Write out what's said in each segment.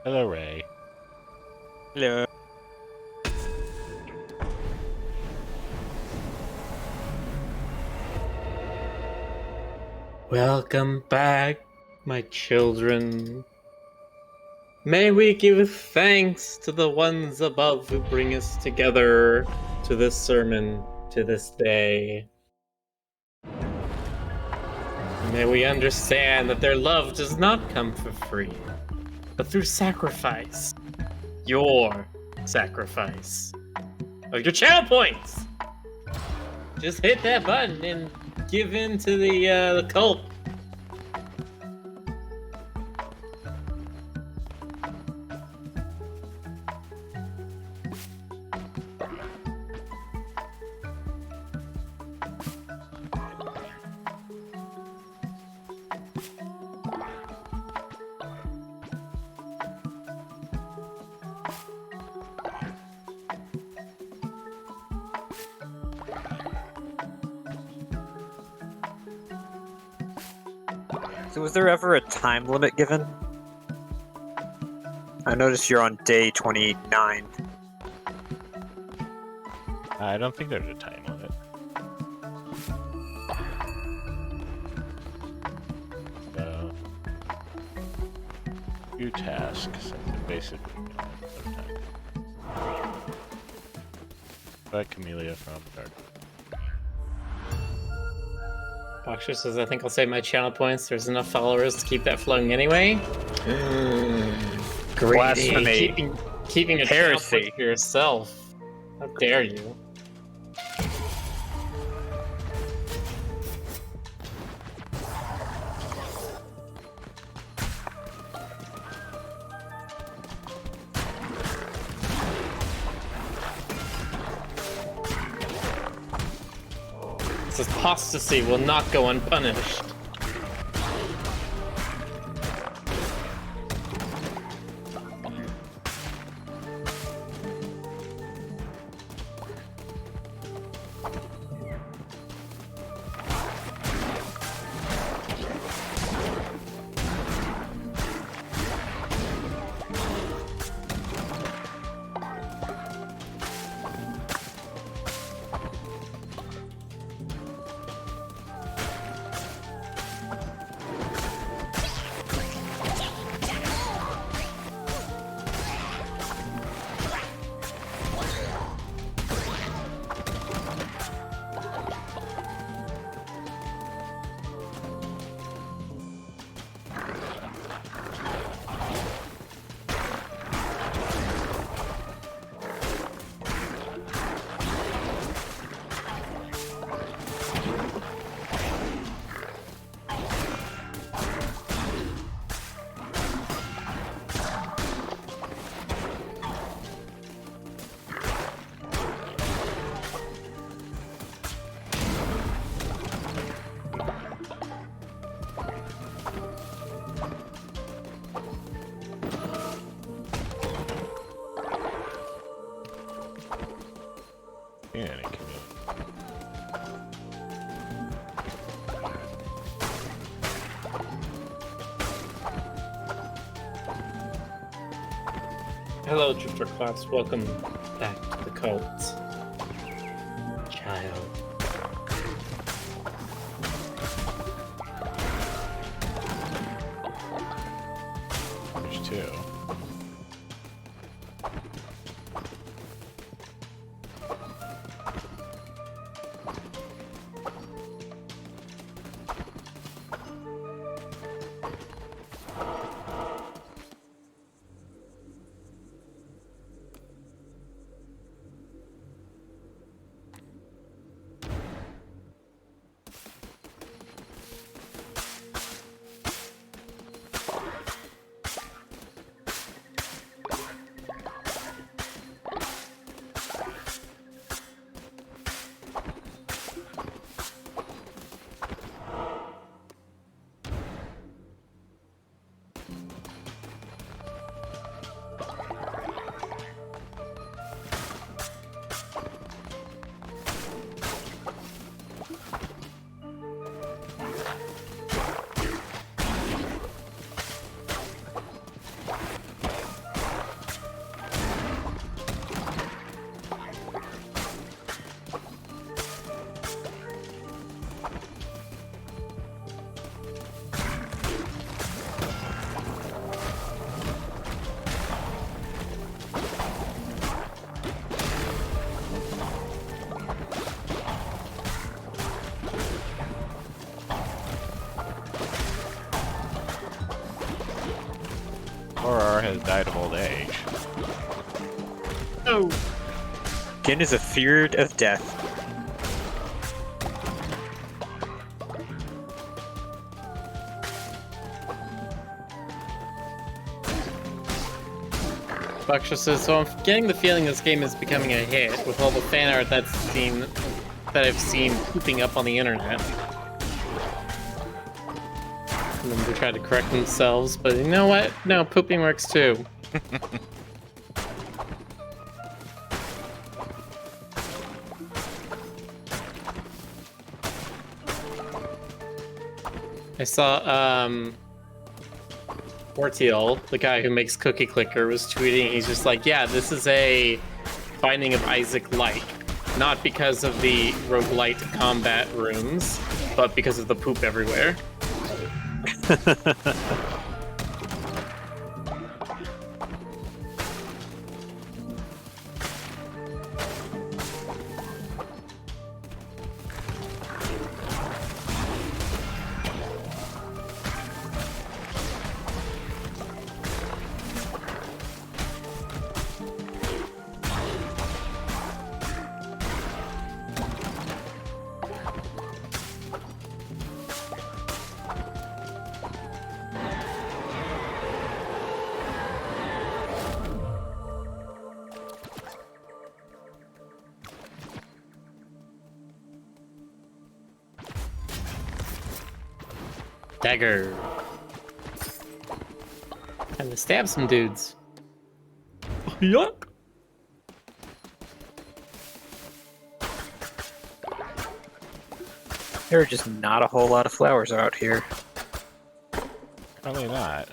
Hello, Ray. Hello. Welcome back, my children. May we give thanks to the ones above who bring us together to this sermon, to this day. May we understand that their love does not come for free, but through sacrifice. Your sacrifice. Of your channel points! Just hit that button and give in to the cult. So was there ever a time limit given? I noticed you're on day 29. I don't think there's a time limit. So, few tasks, and basically no time. But Camellia from Dark. Boxer says, I think I'll save my channel points. There's enough followers to keep that flowing anyway. Greedy. Blasphemy. Keeping your channel points Heresy. for yourself. How dare you? This apostasy will not go unpunished. Yeah, Camellia. Hello, Drifter class. Welcome back to the cult. Child. There's two. Horror has died of old age. Oh. Gin is afeared of death. Bucksha says, so I'm getting the feeling this game is becoming a hit with all the fan art that I've seen pooping up on the internet. And then they try to correct themselves, but you know what? No, pooping works too. I saw, Ortiel, the guy who makes Cookie Clicker, was tweeting, he's just like, yeah, this is a Binding of Isaac-like. Not because of the roguelite combat rooms, but because of the poop everywhere. Dagger. Time to stab some dudes. Yuck. There are just not a whole lot of flowers out here. Probably not.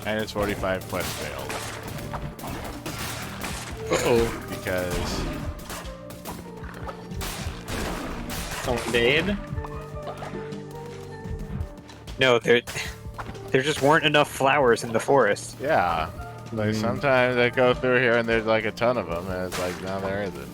Minus 45 quest failed. Uh-oh. Because Someone died? No, there just weren't enough flowers in the forest. yeah, like sometimes I go through here and there's like a ton of them, and it's like now there isn't.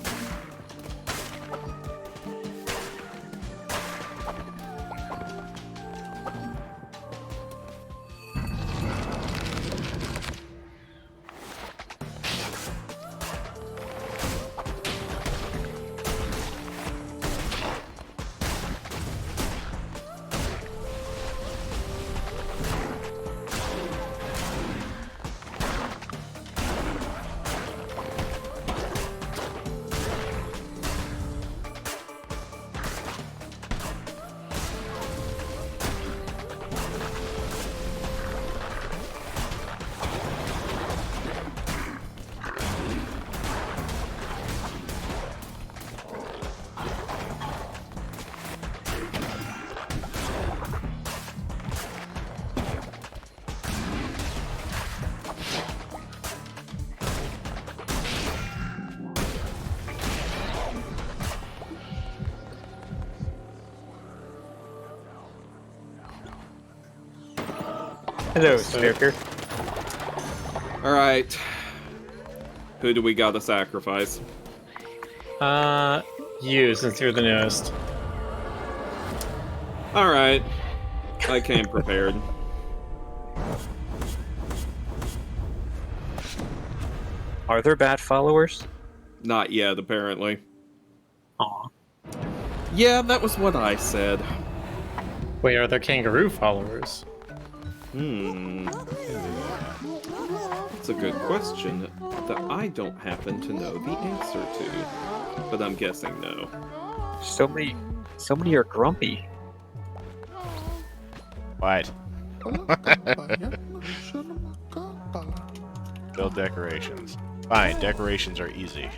Hello, Stoker. Alright. Who do we gotta sacrifice? You, since you're the newest. Alright. I came prepared. Are there bad followers? Not yet, apparently. Aw. Yeah, that was what I said. Wait, are there kangaroo followers? It's a good question that I don't happen to know the answer to. But I'm guessing no. So many are grumpy. What? Build decorations. Fine, decorations are easy.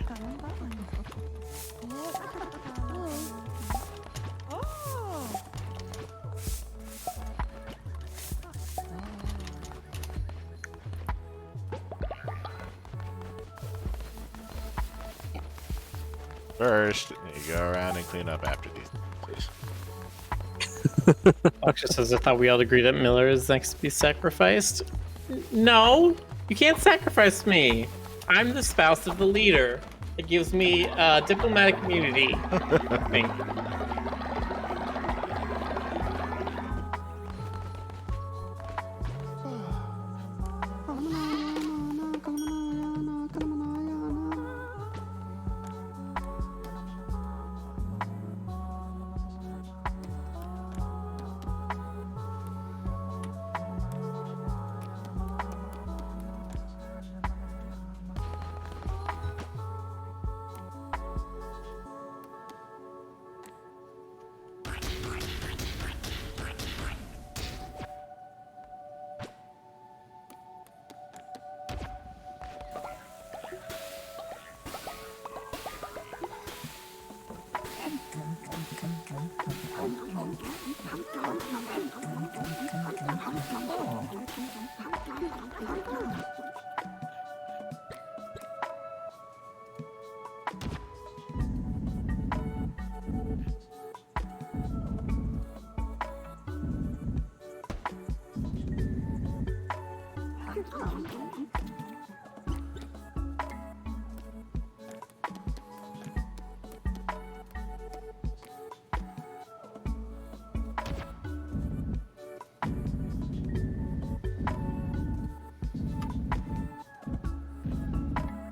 First, you go around and clean up after these, please. Aksha says, I thought we all agreed that Miller is next to be sacrificed. No! You can't sacrifice me! I'm the spouse of the leader. It gives me diplomatic immunity. Thank you.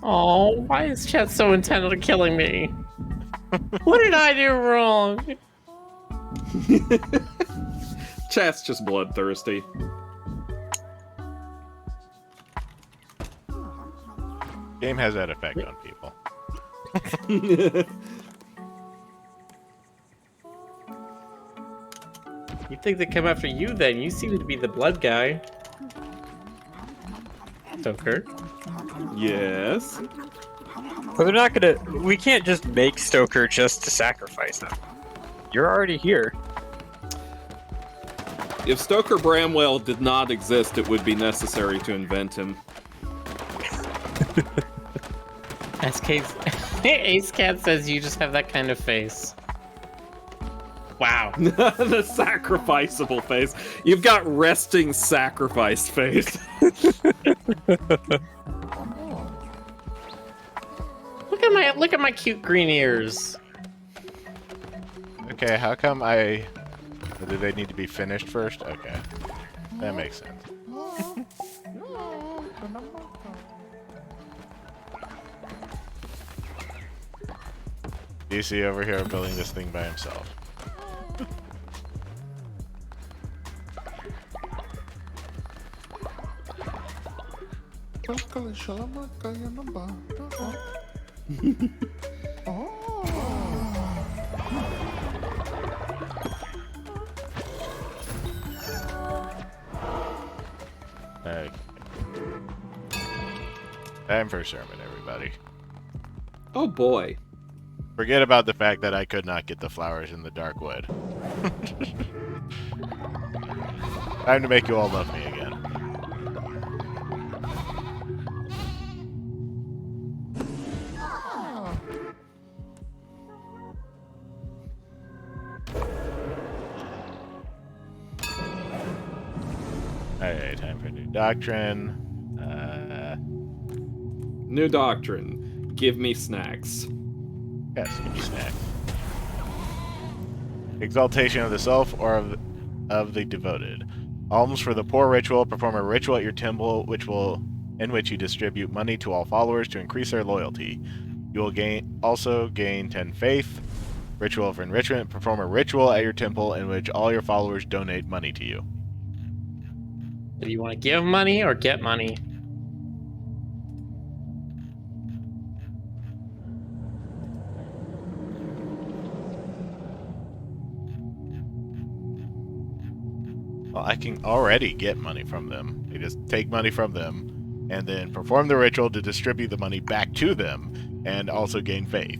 Oh, why is Chet so intent on killing me? What did I do wrong? Chat's just bloodthirsty. Game has that effect on people. You think they come after you then? You seem to be the blood guy. Stoker. Yes. But they're not gonna. We can't just make Stoker just to sacrifice him. You're already here. If Stoker Bramwell did not exist, it would be necessary to invent him. Ace Cat says you just have that kind of face. Wow. The sacrificeable face. You've got resting sacrificed face. Look at my cute green ears. Okay, how come do they need to be finished first? Okay. That makes sense. DC over here building this thing by himself. Okay. Time for a sermon, everybody. Oh boy. Forget about the fact that I could not get the flowers in the dark wood. Time to make you all love me again. Alright, time for a new doctrine. New doctrine. Give me snacks. Yes, give me snack. Exaltation of the self or of the devoted. Alms for the poor ritual. Perform a ritual at your temple in which you distribute money to all followers to increase their loyalty. You will also gain 10 faith. Ritual of enrichment. Perform a ritual at your temple in which all your followers donate money to you. Do you want to give money or get money? Well, I can already get money from them. You just take money from them and then perform the ritual to distribute the money back to them and also gain faith.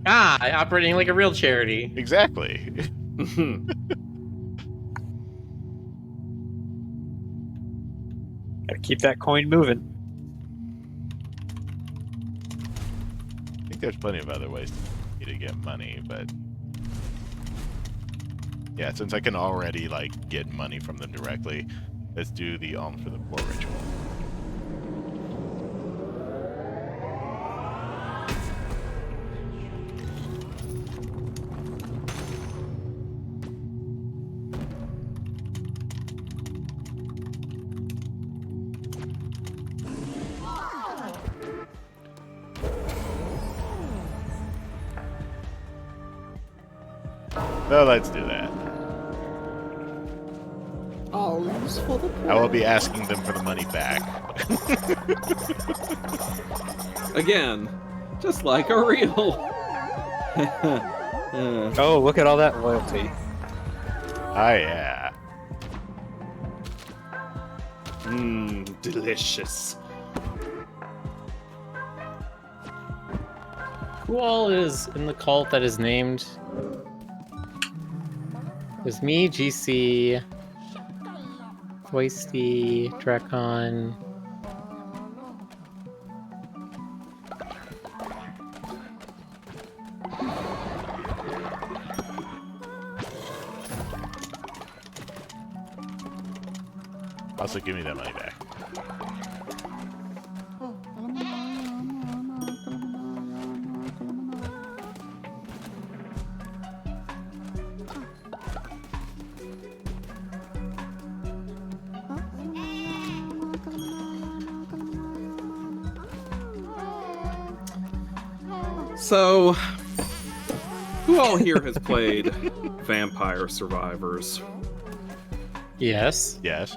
Operating like a real charity. Exactly. Gotta keep that coin moving. I think there's plenty of other ways to get money, but yeah, since I can already like get money from them directly, let's do the alms for the poor ritual. So let's do that. Alms for the poor. I will be asking them for the money back. Again, just like a real. Oh, look at all that loyalty. Ah, yeah. Delicious. Who all is in the cult that is named? There's me, GC, Foisty, Drakon. Also, give me that money back. So, who all here has played Vampire Survivors? Yes. Yes.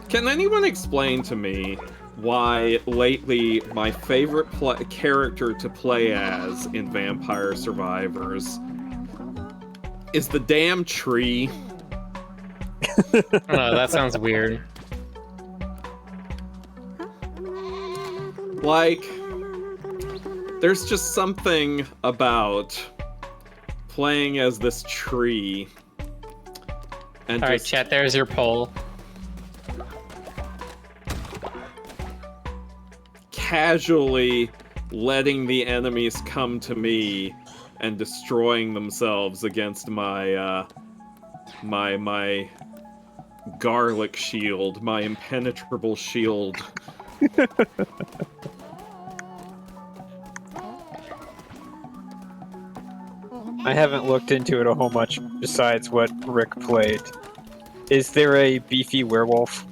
Can anyone explain to me why lately my favorite character to play as in Vampire Survivors is the damn tree? I don't know, that sounds weird. Like, there's just something about playing as this tree and Alright, just chat, there's your poll. casually letting the enemies come to me and destroying themselves against my my garlic shield, my impenetrable shield. I haven't looked into it a whole much besides what Rick played. Is there a beefy werewolf?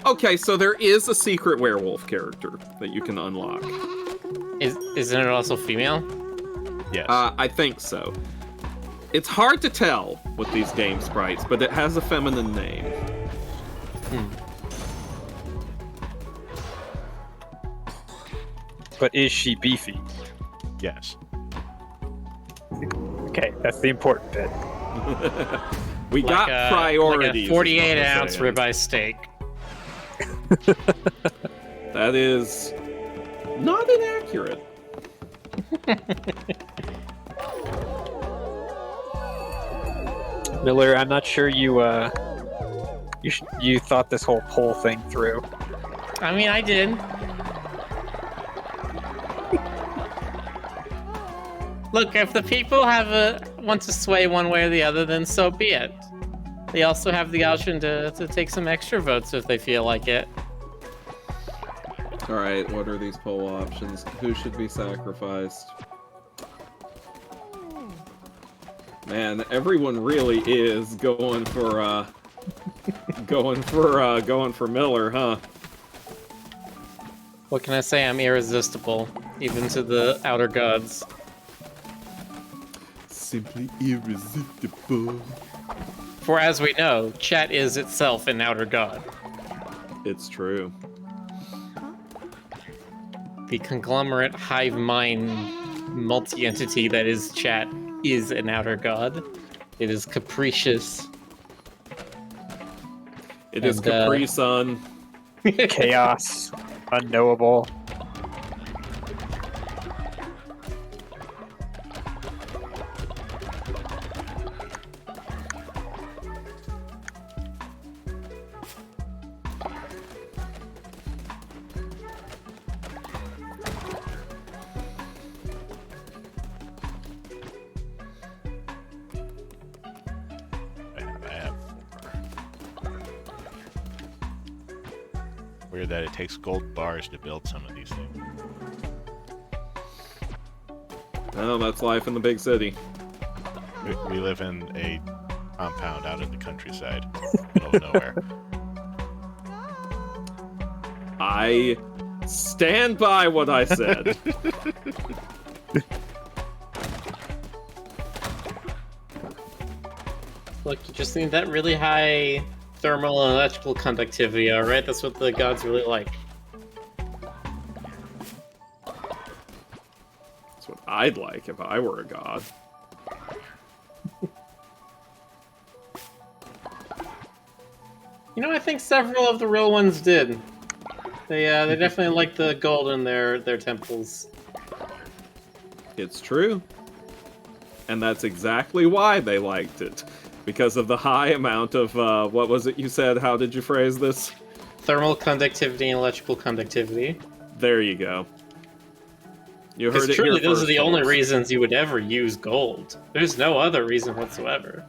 Okay, so there is a secret werewolf character that you can unlock. Isn't it also female? Yes. I think so. It's hard to tell with these game sprites, but it has a feminine name. But is she beefy? Yes. Okay, that's the important bit. We got priorities. Like a is what 48-ounce we're saying. ribeye steak. That is not inaccurate. Miller, I'm not sure you thought this whole poll thing through. I mean, I did. Look, if the people want to sway one way or the other, then so be it. they also have the option to take some extra votes if they feel like it. Alright, what are these poll options? Who should be sacrificed? Man, everyone really is going for going for Miller, huh? What can I say? I'm irresistible, even to the outer gods. Simply irresistible. For as we know, chat is itself an outer god. It's true. The conglomerate hive mind multi-entity that is chat is an outer god. It is capricious. It is Capri Sun. Chaos. Unknowable. I have 4. Weird that it takes gold bars to build some of these things. Oh, that's life in the big city. We live in a compound out in the countryside, middle of nowhere. I stand by what I said. Look, you just need that really high thermal and electrical conductivity, alright? That's what the gods really like. That's what I'd like if I were a god. You know, I think several of the real ones did. They definitely like the gold in their temples. It's true. And that's exactly why they liked it. Because of the high amount of, what was it you said? How did you phrase this? Thermal conductivity and electrical conductivity. There you go. You heard Because it truly, here those are first, the only folks. reasons you would ever use gold. There's no other reason whatsoever.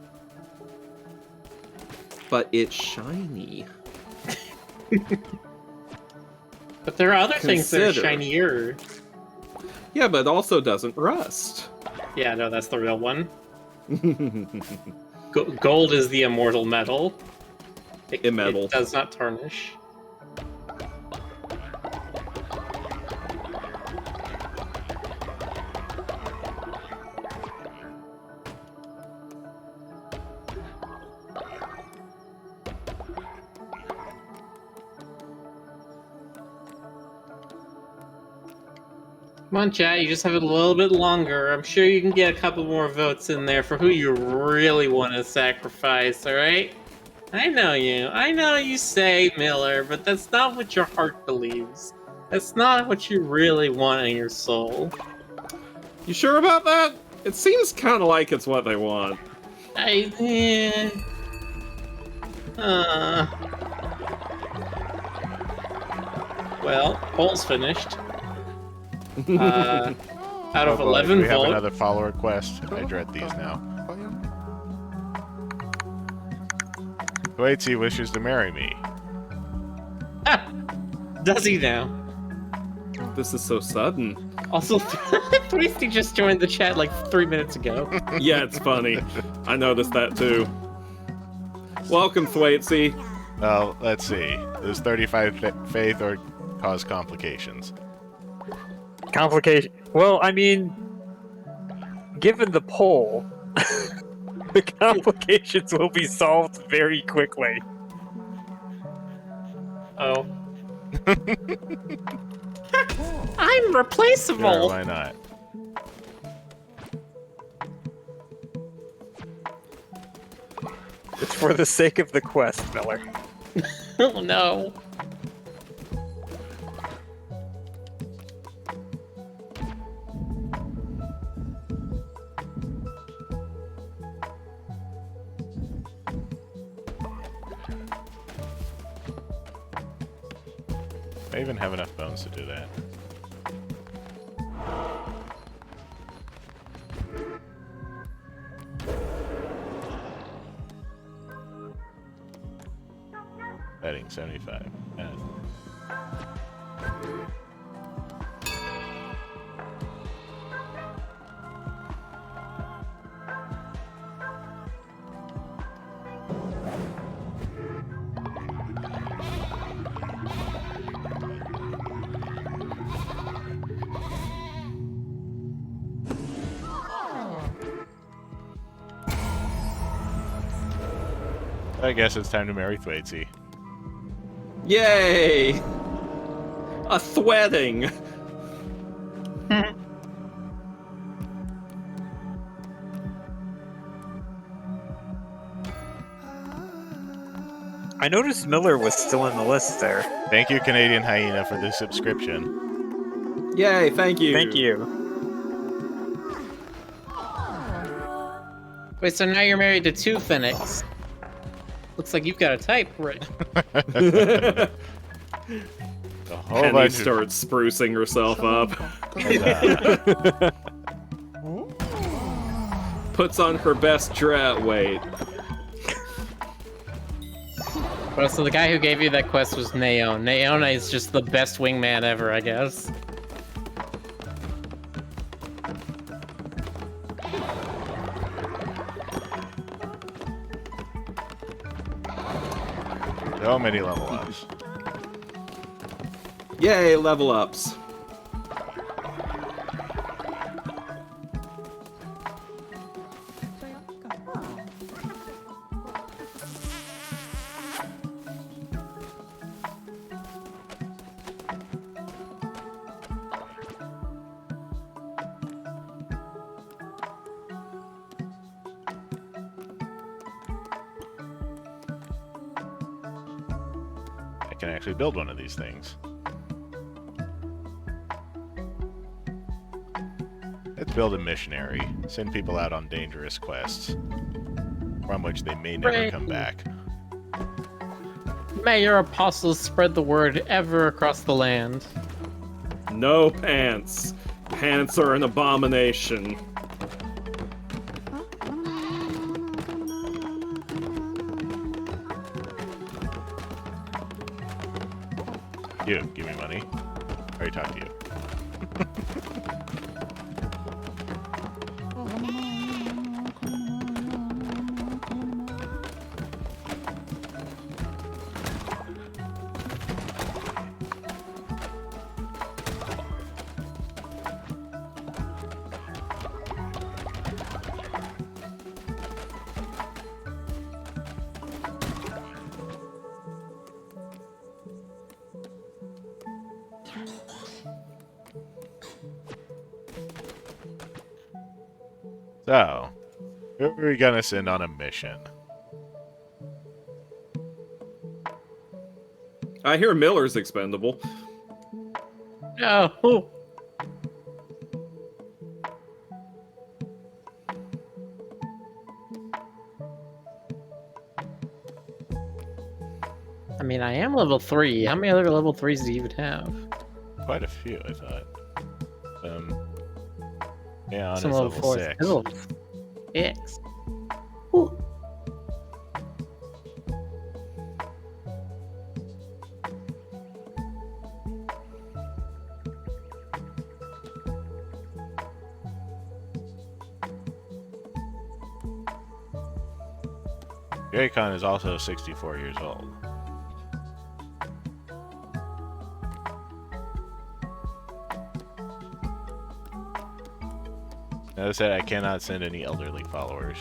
But it's shiny. But there are other things that are Consider. shinier. Yeah, but it also doesn't rust. Yeah, no, that's the real one. Gold is the immortal metal. Immetal. It does not tarnish. Come on, chat, you just have it a little bit longer. I'm sure you can get a couple more votes in there for who you really want to sacrifice, alright? I know you. I know you say Miller, but that's not what your heart believes. That's not what you really want in your soul. You sure about that? It seems kind of like it's what they want. Well, poll's finished. Out of Oh boy, 11 we have votes. another follower request. I dread these now. Waitsy wishes to marry me. Does he now? This is so sudden. Also, Threesty just joined the chat like 3 minutes ago. Yeah, it's funny. I noticed that too. Welcome, Thwaites. Well, let's see. Does 35 faith or cause complications? Complication. Well, I mean, given the poll, the complications will be solved very quickly. Oh. I'm replaceable! Sure, why not? It's for the sake of the quest, Miller. Oh no. I even have enough bones to do that. Betting 75. Yeah. I guess it's time to marry Thwaites. Yay! A thwedding! I noticed Miller was still in the list there. Thank you, Canadian Hyena, for the subscription. Yay, thank you! Thank you. Wait, so now you're married to two Phoenix. Looks like you've got a type, right? A whole Penny bunch of... starts sprucing herself up. Puts on her best dress. Wait. Well, so the guy who gave you that quest was Naon. Naon is just the best wingman ever, I guess. So many level ups. Yay, level ups. I can actually build one of these things. Let's build a missionary. Send people out on dangerous quests, from which they may never Hooray. come back. May your apostles spread the word ever across the land. No pants. Pants are an abomination. You, give me money. I already talked to you. So, who are we gonna send on a mission? I hear Miller's expendable. Oh, I mean, I am level 3. How many other level 3s do you even have? Quite a few, I thought. Yeah, on Some is level level 4s. 6. Level 6. Ooh. Graycon is also 64 years old. Notice that I cannot send any elderly followers.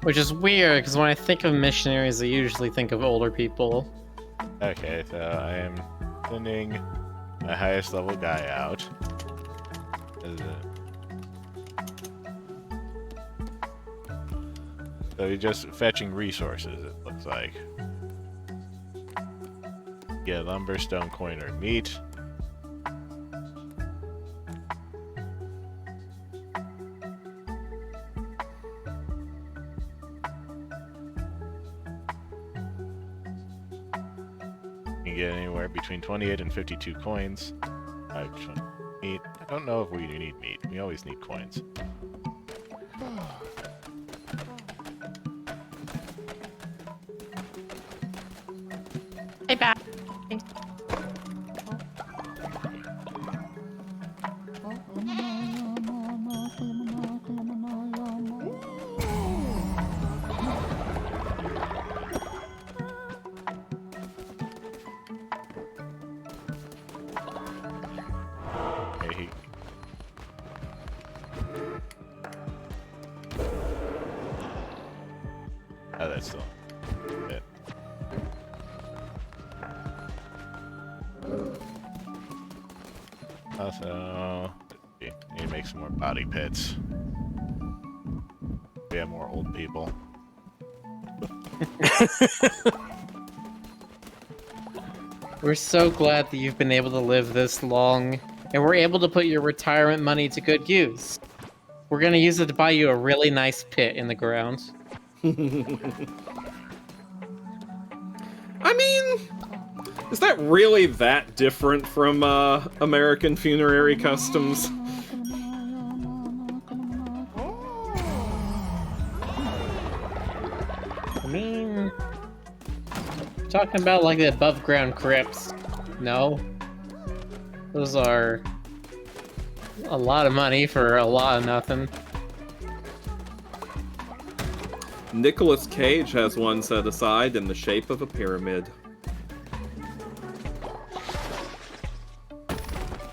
Which is weird, because when I think of missionaries, I usually think of older people. Okay, so I am sending my highest level guy out. So he's just fetching resources, it looks like. Get lumber, stone, coin, or meat. You can get anywhere between 28 and 52 coins. Meat. I don't know if we need meat. We always need coins. Hey, bye. Okay, oh, that's still it. Also, we need to make some more body pits. We have more old people. We're so glad that you've been able to live this long, and we're able to put your retirement money to good use. We're gonna use it to buy you a really nice pit in the ground. I mean, is that really that different from American funerary customs? I mean, talking about like the above ground crypts. No. Those are a lot of money for a lot of nothing. Nicolas Cage has one set aside in the shape of a pyramid.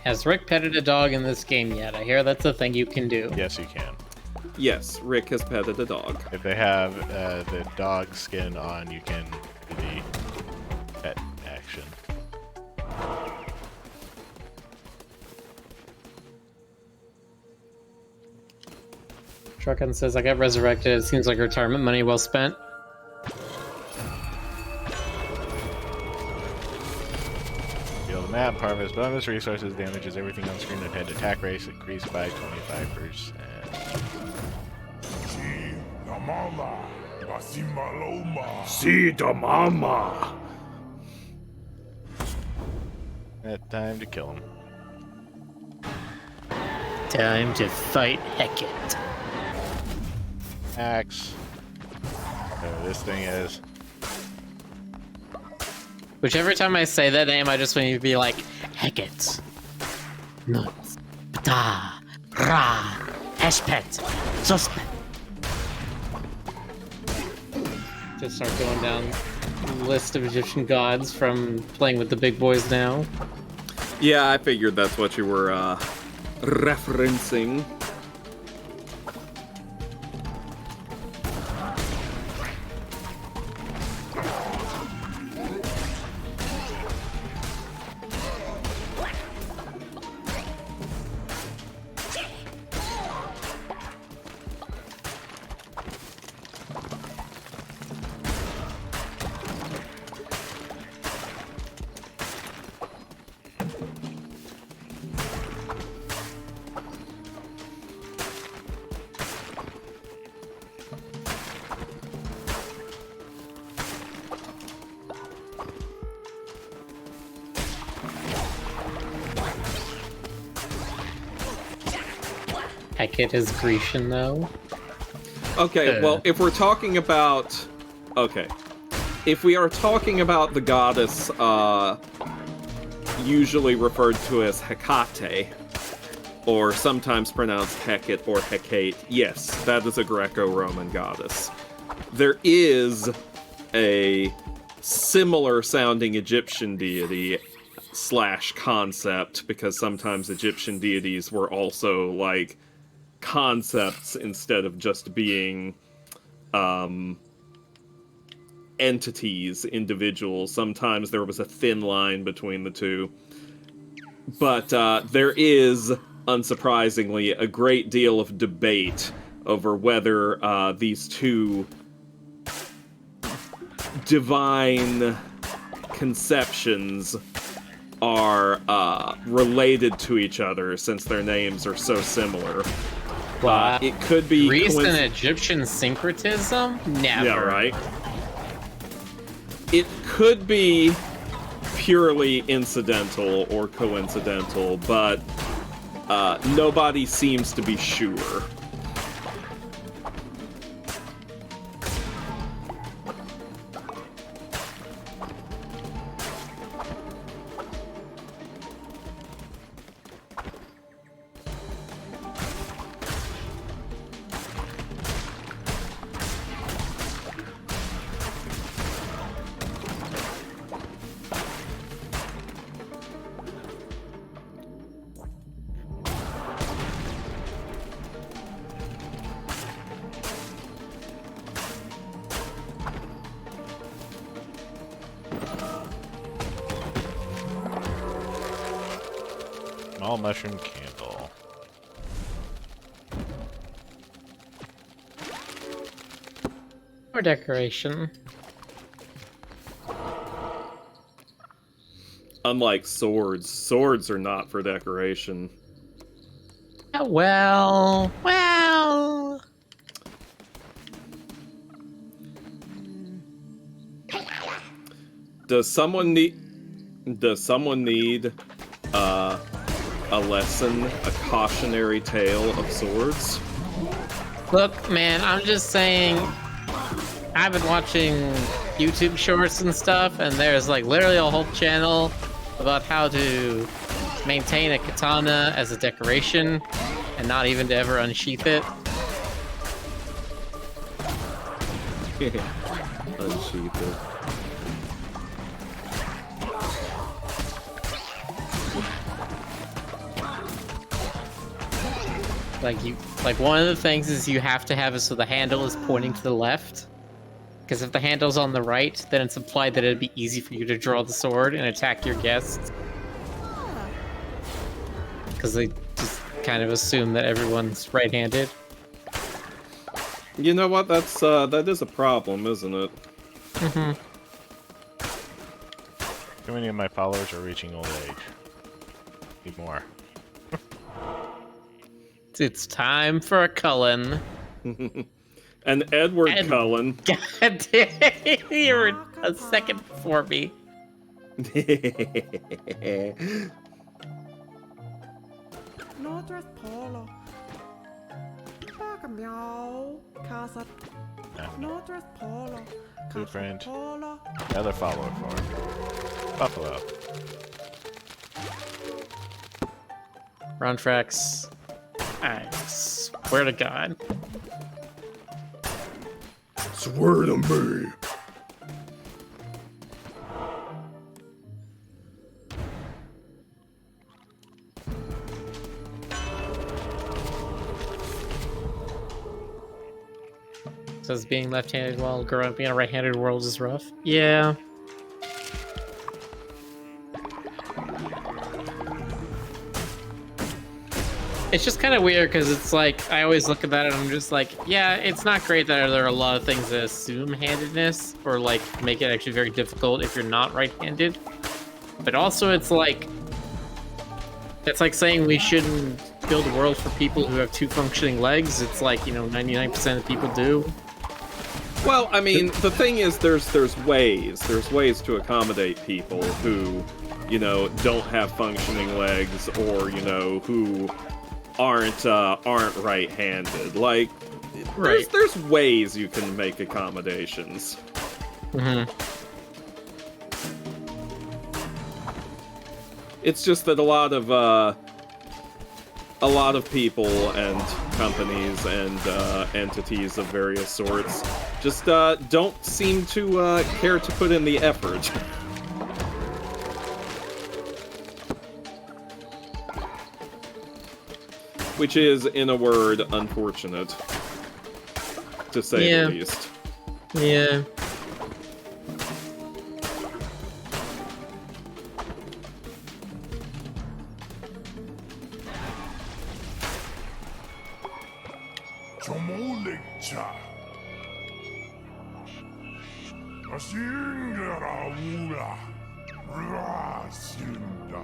Has Rick petted a dog in this game yet? I hear that's a thing you can do. Yes, you can. Yes, Rick has petted a dog. If they have the dog skin on, you can do the pet action. Truckin says, I got resurrected. It seems like retirement money well spent. Reveal the map, harvest bonus resources, damages everything on screen, and head attack race increased by 25%. See the mama! Time to kill him. Time to fight Hecate. Axe. Whatever this thing is. Whichever time I say that name, I just want you to be like, Hecate. Nuts. Pta. Ra. Eshpet. Suspect. Just start going down the list of Egyptian gods from playing with the big boys now. Yeah, I figured that's what you were referencing. Hecate is Grecian, though. Okay, well, if we're talking about... Okay. If we are talking about the goddess, usually referred to as Hecate, or sometimes pronounced Hecate or Hecate, yes, that is a Greco-Roman goddess. There is a similar-sounding Egyptian deity / concept, because sometimes Egyptian deities were also, like, concepts instead of just being entities, individuals. Sometimes there was a thin line between the two. But there is, unsurprisingly, a great deal of debate over whether these two divine conceptions are related to each other, since their names are so similar. It could be Greece and Egyptian syncretism? Never. Yeah, right. It could be purely incidental or coincidental, but nobody seems to be sure. Small mushroom candle. Or decoration. Unlike swords, swords are not for decoration. Well. Does someone need a lesson, a cautionary tale of swords? Look, man, I'm just saying. I've been watching YouTube shorts and stuff, and there's like literally a whole channel about how to maintain a katana as a decoration and not even to ever unsheath it. Unsheath it. Like one of the things is you have to have it so the handle is pointing to the left. Because if the handle's on the right, then it's implied that it'd be easy for you to draw the sword and attack your guests. Because they just kind of assume that everyone's right-handed. You know what? That is a problem, isn't it? Mm-hmm. Too many of my followers are reaching old age. Need more. It's time for a Cullen. And Edward Cullen. God damn, you were a second before me. Blueprint. Another follower for Buffalo. Round tracks. I swear to God. Swear to me. Says being left-handed while growing up in a right-handed world is rough. Yeah. It's just kind of weird because it's like, I always look at that and I'm just like, yeah, it's not great that there are a lot of things that assume handedness or like make it actually very difficult if you're not right-handed. But also it's like saying we shouldn't build a world for people who have two functioning legs. It's like, 99% of people do. Well, I mean, the thing is, there's ways to accommodate people who, don't have functioning legs or, who aren't right-handed. Like, Right. there's ways you can make accommodations. Mm-hmm. It's just that a lot of people and companies and entities of various sorts just don't seem to care to put in the effort. Which is, in a word, unfortunate, to say the least. Yeah. Chomolecha. Asingera ula. Rasinda.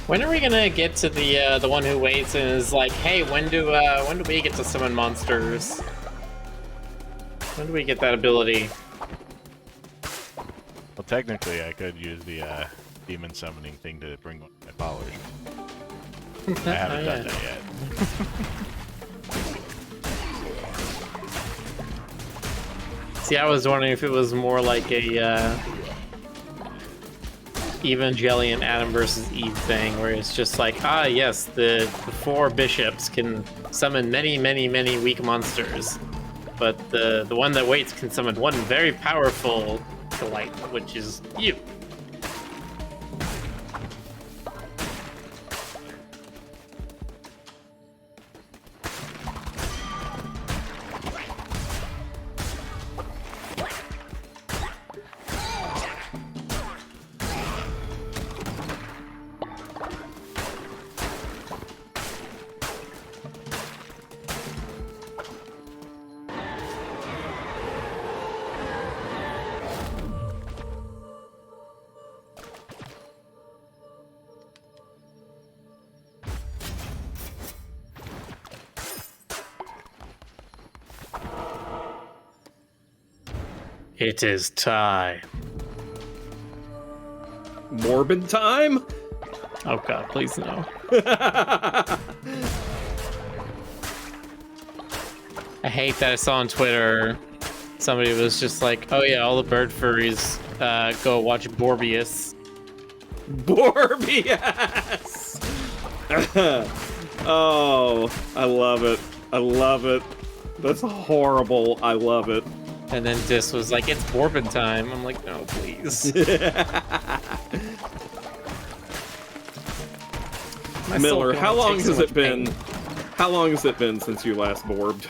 When are we gonna get to the one who waits and is like, hey, when do we get to summon monsters? When do we get that ability? Well, technically, I could use the demon summoning thing to bring one of my followers. I haven't done that yet. See, I was wondering if it was more like a Evangelion Adam versus Eve thing, where it's just like, ah, yes, the 4 bishops can summon many, many, many weak monsters, but the one that waits can summon one very powerful delight, which is you. It is time. Morbid time? Oh god, please no. I hate that I saw on Twitter somebody was just like, oh yeah, all the bird furries go watch Borbius. Borbius! Oh, I love it. I love it. That's horrible. I love it. And then Dis was like, it's Borbin time. I'm like, no, please. Miller, how long has it been? How long has it been since you last borbed?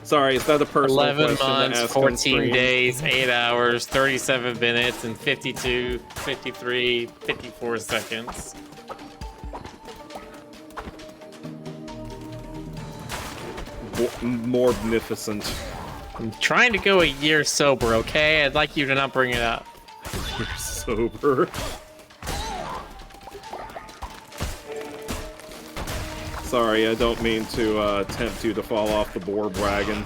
Sorry, is that a personal 11 question to months, ask on 14 stream? days, 8 hours, 37 minutes, and 52, 53, 54 seconds. Magnificent. I'm trying to go a year sober, okay? I'd like you to not bring it up. You're sober. Sorry, I don't mean to tempt you to fall off the Borb wagon.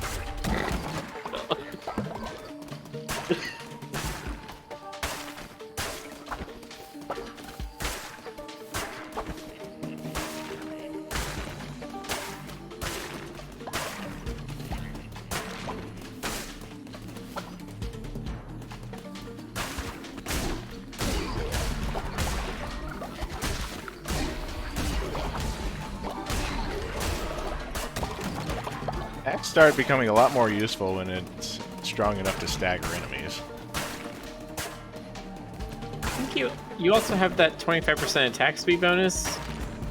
Attacks start becoming a lot more useful when it's strong enough to stagger enemies. I think you also have that 25% attack speed bonus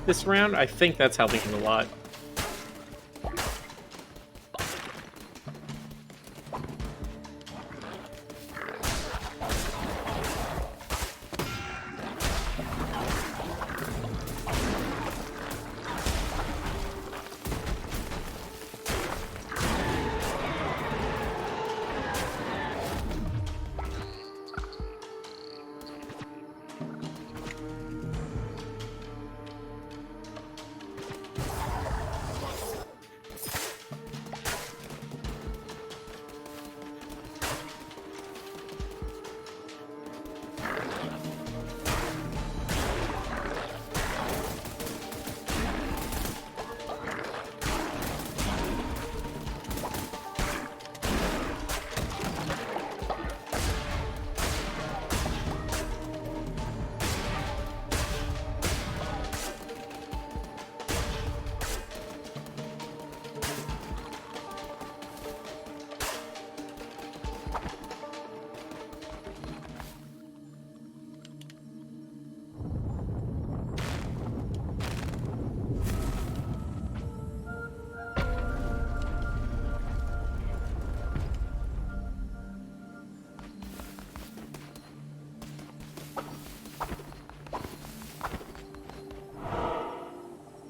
this round. I think that's helping him a lot.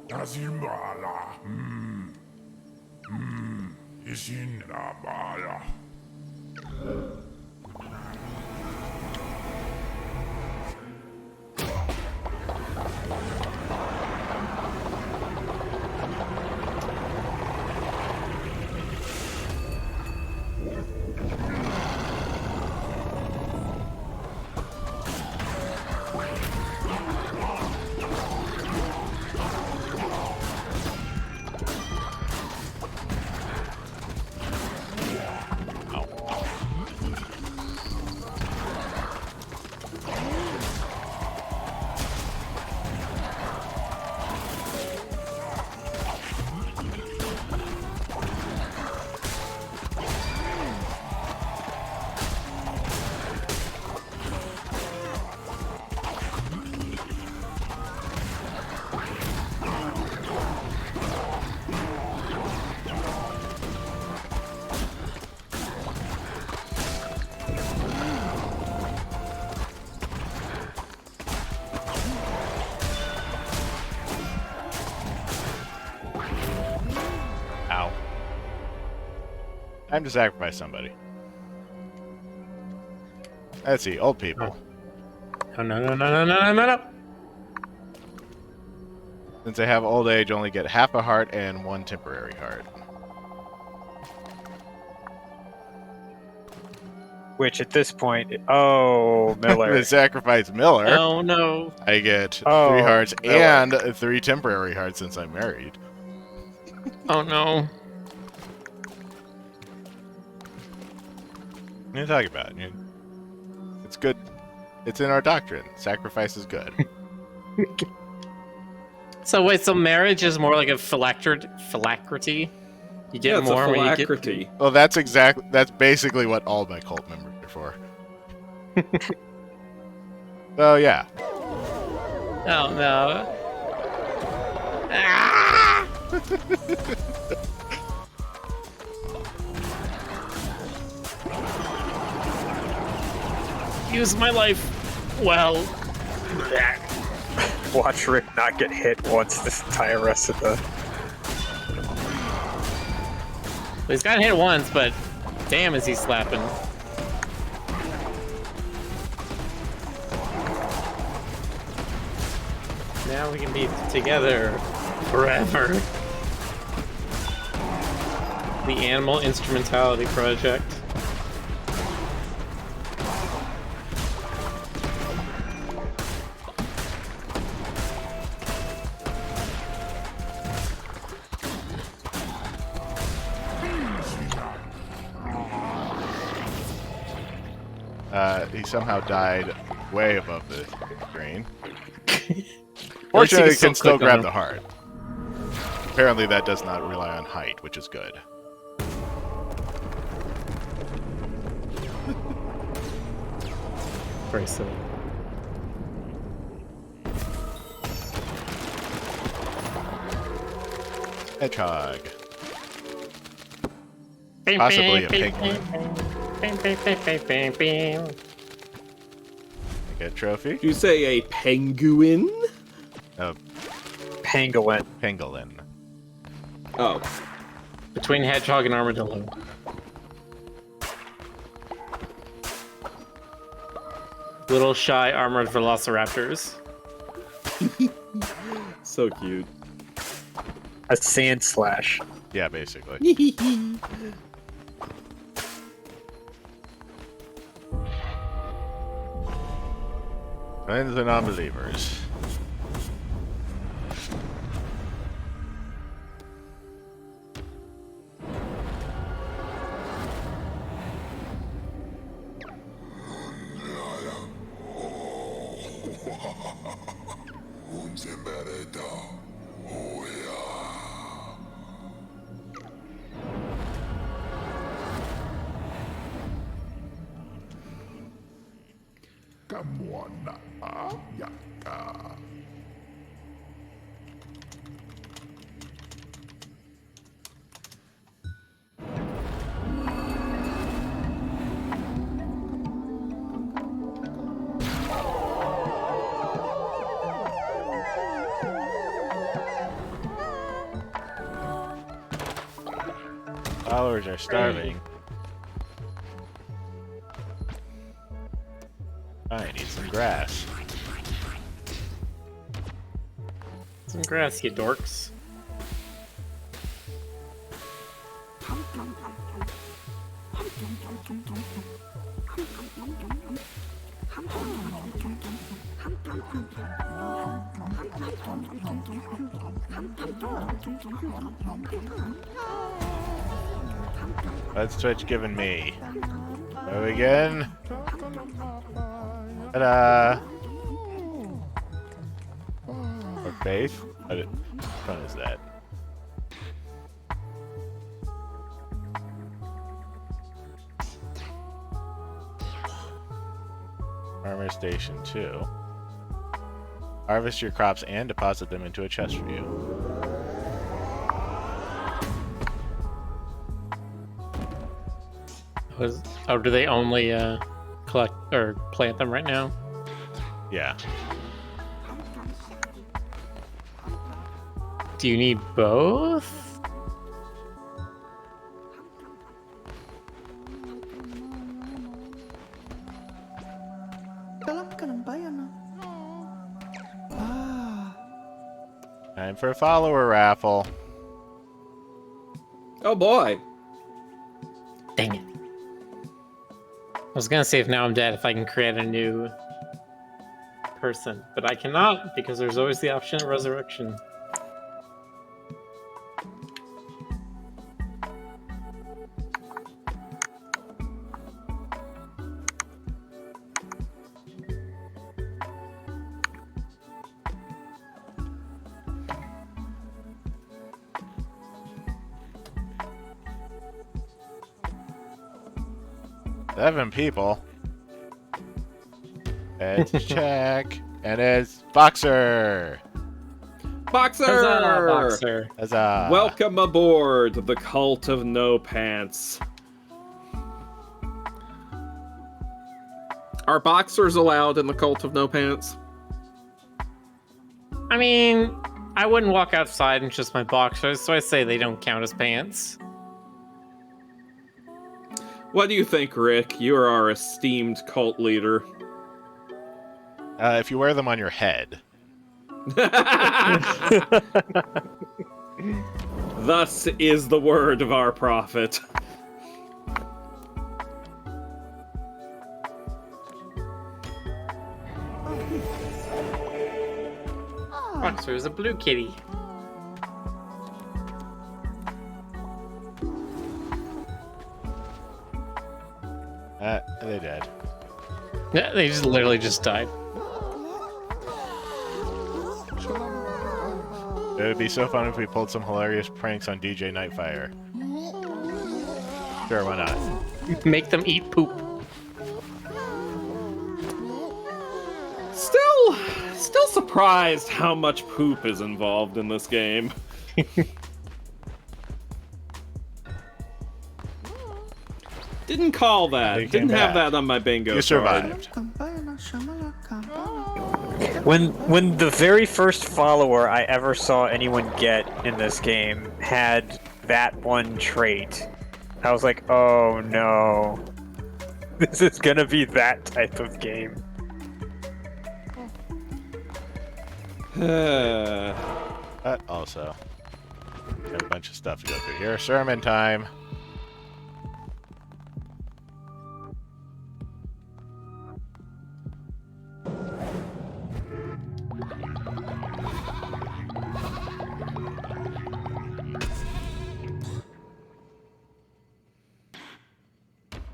Azimbala. Isinabala. Time to sacrifice somebody. Let's see, old people. No, no, no, no, no, no, no, no. Since they have old age, only get half a heart and 1 temporary heart. Which at this point, oh, Miller. To sacrifice Miller, Oh no. I get 3 Oh, hearts Miller. and 3 temporary hearts since I'm married. Oh no. What are you talking about? It's good. It's in our doctrine. Sacrifice is good. So wait, so marriage is more like a phylactery? You get it's more a when you get. phylactery. Well, that's basically what all my cult members are for. So yeah. Oh no. Ah! Use my life well. Watch Rick not get hit once this entire rest of the... He's gotten hit once, but damn is he slapping. Now we can be together forever. The Animal Instrumentality Project. He somehow died way above the screen. Or she Fortunately, can he can still still click on grab him. the heart. Apparently, that does not rely on height, which is good. Very silly. Hedgehog. Possibly a penguin. Get a trophy? Did you say a penguin? A Pangolin. pangolin. Oh. Between hedgehog and armadillo. Little shy armored velociraptors. So cute. A sand slash. Yeah, basically. Friends and non-believers. Come on. Yaka. Followers are starving. I need some grass. Some grass, you dorks. What's Twitch giving me? Go again. Ta-da! Or faith? Which one is that? Farmer Station 2. Harvest your crops and deposit them into a chest for you. Oh, do they only collect or plant them right now? Yeah. Do you need both? Time for a follower raffle. Oh boy. Dang it. I was gonna say if now I'm dead, if I can create a new person, but I cannot because there's always the option of resurrection. Seven people. It's check. And it's Boxer. Boxer! Huzzah, Boxer. Huzzah. Welcome aboard the Cult of No Pants. Are boxers allowed in the Cult of No Pants? I mean, I wouldn't walk outside in just my boxers, so I say they don't count as pants. What do you think, Rick? You are our esteemed cult leader. If you wear them on your head. Thus is the word of our prophet. Boxer is a blue kitty. They dead. Yeah, they just literally just died. It would be so fun if we pulled some hilarious pranks on DJ Nightfire. Sure, why not? Make them eat poop. Still surprised how much poop is involved in this game. Didn't call that. You came Didn't have back. that on my bingo You card. survived. When the very first follower I ever saw anyone get in this game had that one trait, I was like, oh no. This is gonna be that type of game. But also, got a bunch of stuff to go through here. Sermon time.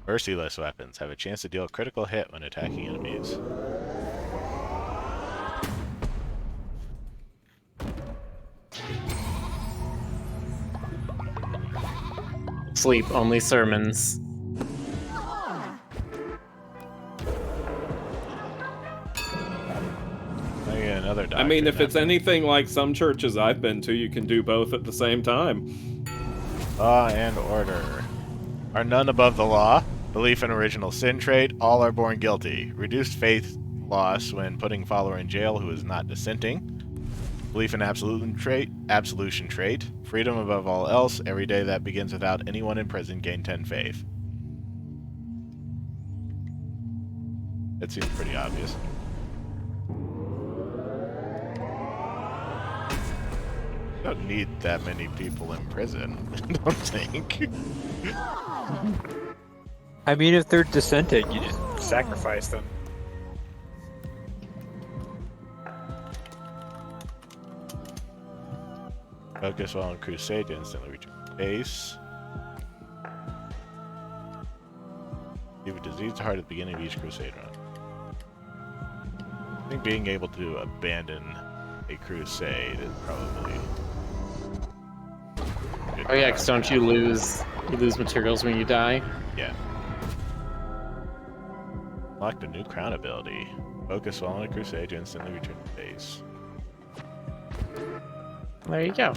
Merciless weapons have a chance to deal a critical hit when attacking enemies. Sleep, only sermons. I get another I mean, if doctrine it's anything like some churches I've been to, you can do both at the same time. Law and order. Are none above the law? Belief in original sin trait. All are born guilty. Reduced faith loss when putting follower in jail who is not dissenting. Belief in absolution trait. Freedom above all else. Every day that begins without anyone in prison gain 10 faith. It seems pretty obvious. Don't need that many people in prison, I don't think. I mean, if they're dissenting, you just sacrifice them. Focus while on crusade to instantly return to base. Leave a diseased heart at the beginning of each crusade run. I think being able to abandon a crusade is probably... Oh yeah, because don't you lose materials when you die? Yeah. Unlocked a new crown ability. Focus while on a crusade to instantly return to base. There you go.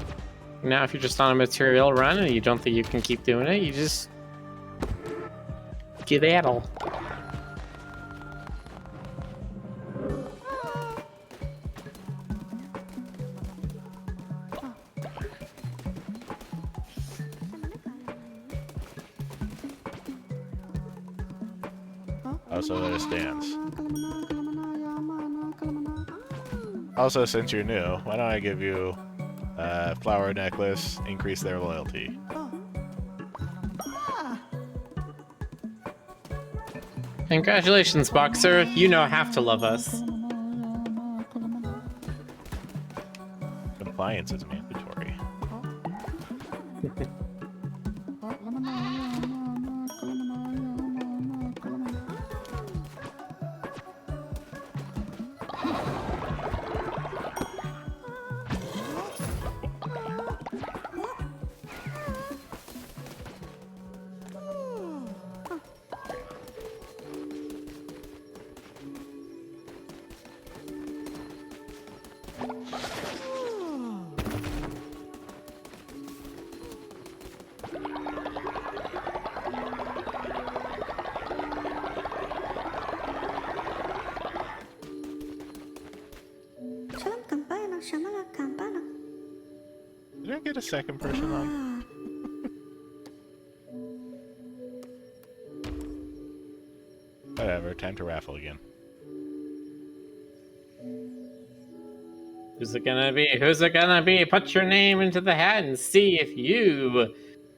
Now if you're just on a material run and you don't think you can keep doing it, you just skedaddle. Also, let us dance. Also, since you're new, why don't I give you flower necklace, increase their loyalty. Congratulations, Boxer. You now have to love us. Compliance is mandatory. Did I get a second person on? Whatever, time to raffle again. Who's it gonna be? Who's it gonna be? Put your name into the hat and see if you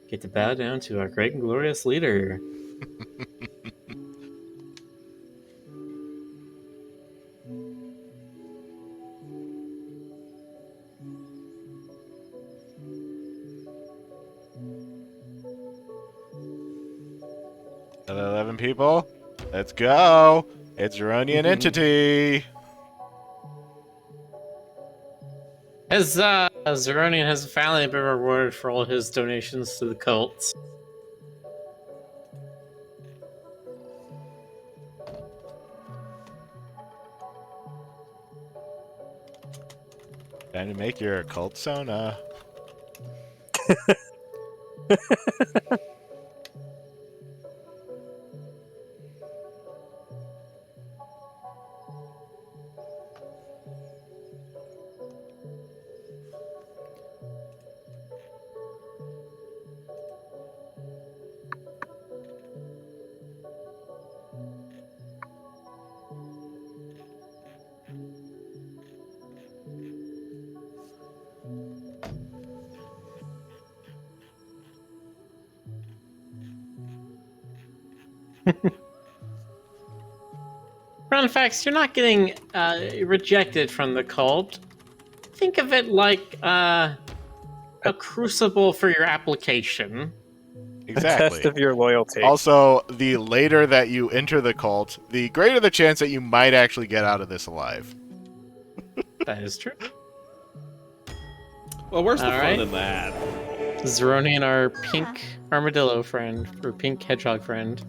get to bow down to our great and glorious leader. Another 11 people. Let's go. It's Zeronian entity. Zeronian has finally been rewarded for all his donations to the cults. Time to make your cult sona. Fun facts, you're not getting rejected from the cult. Think of it like a crucible for your application. A Exactly. test of your loyalty. Also, the later that you enter the cult, the greater the chance that you might actually get out of this alive. That is true. Well, where's the All fun right. in that? Zeronian, our pink armadillo friend, or pink hedgehog friend.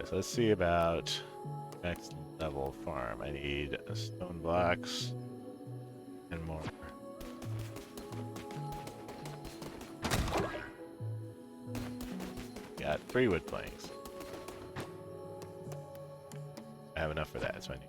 So let's see about next level farm. I need stone blocks and more. Got 3 wood planks. I have enough for that, so I need.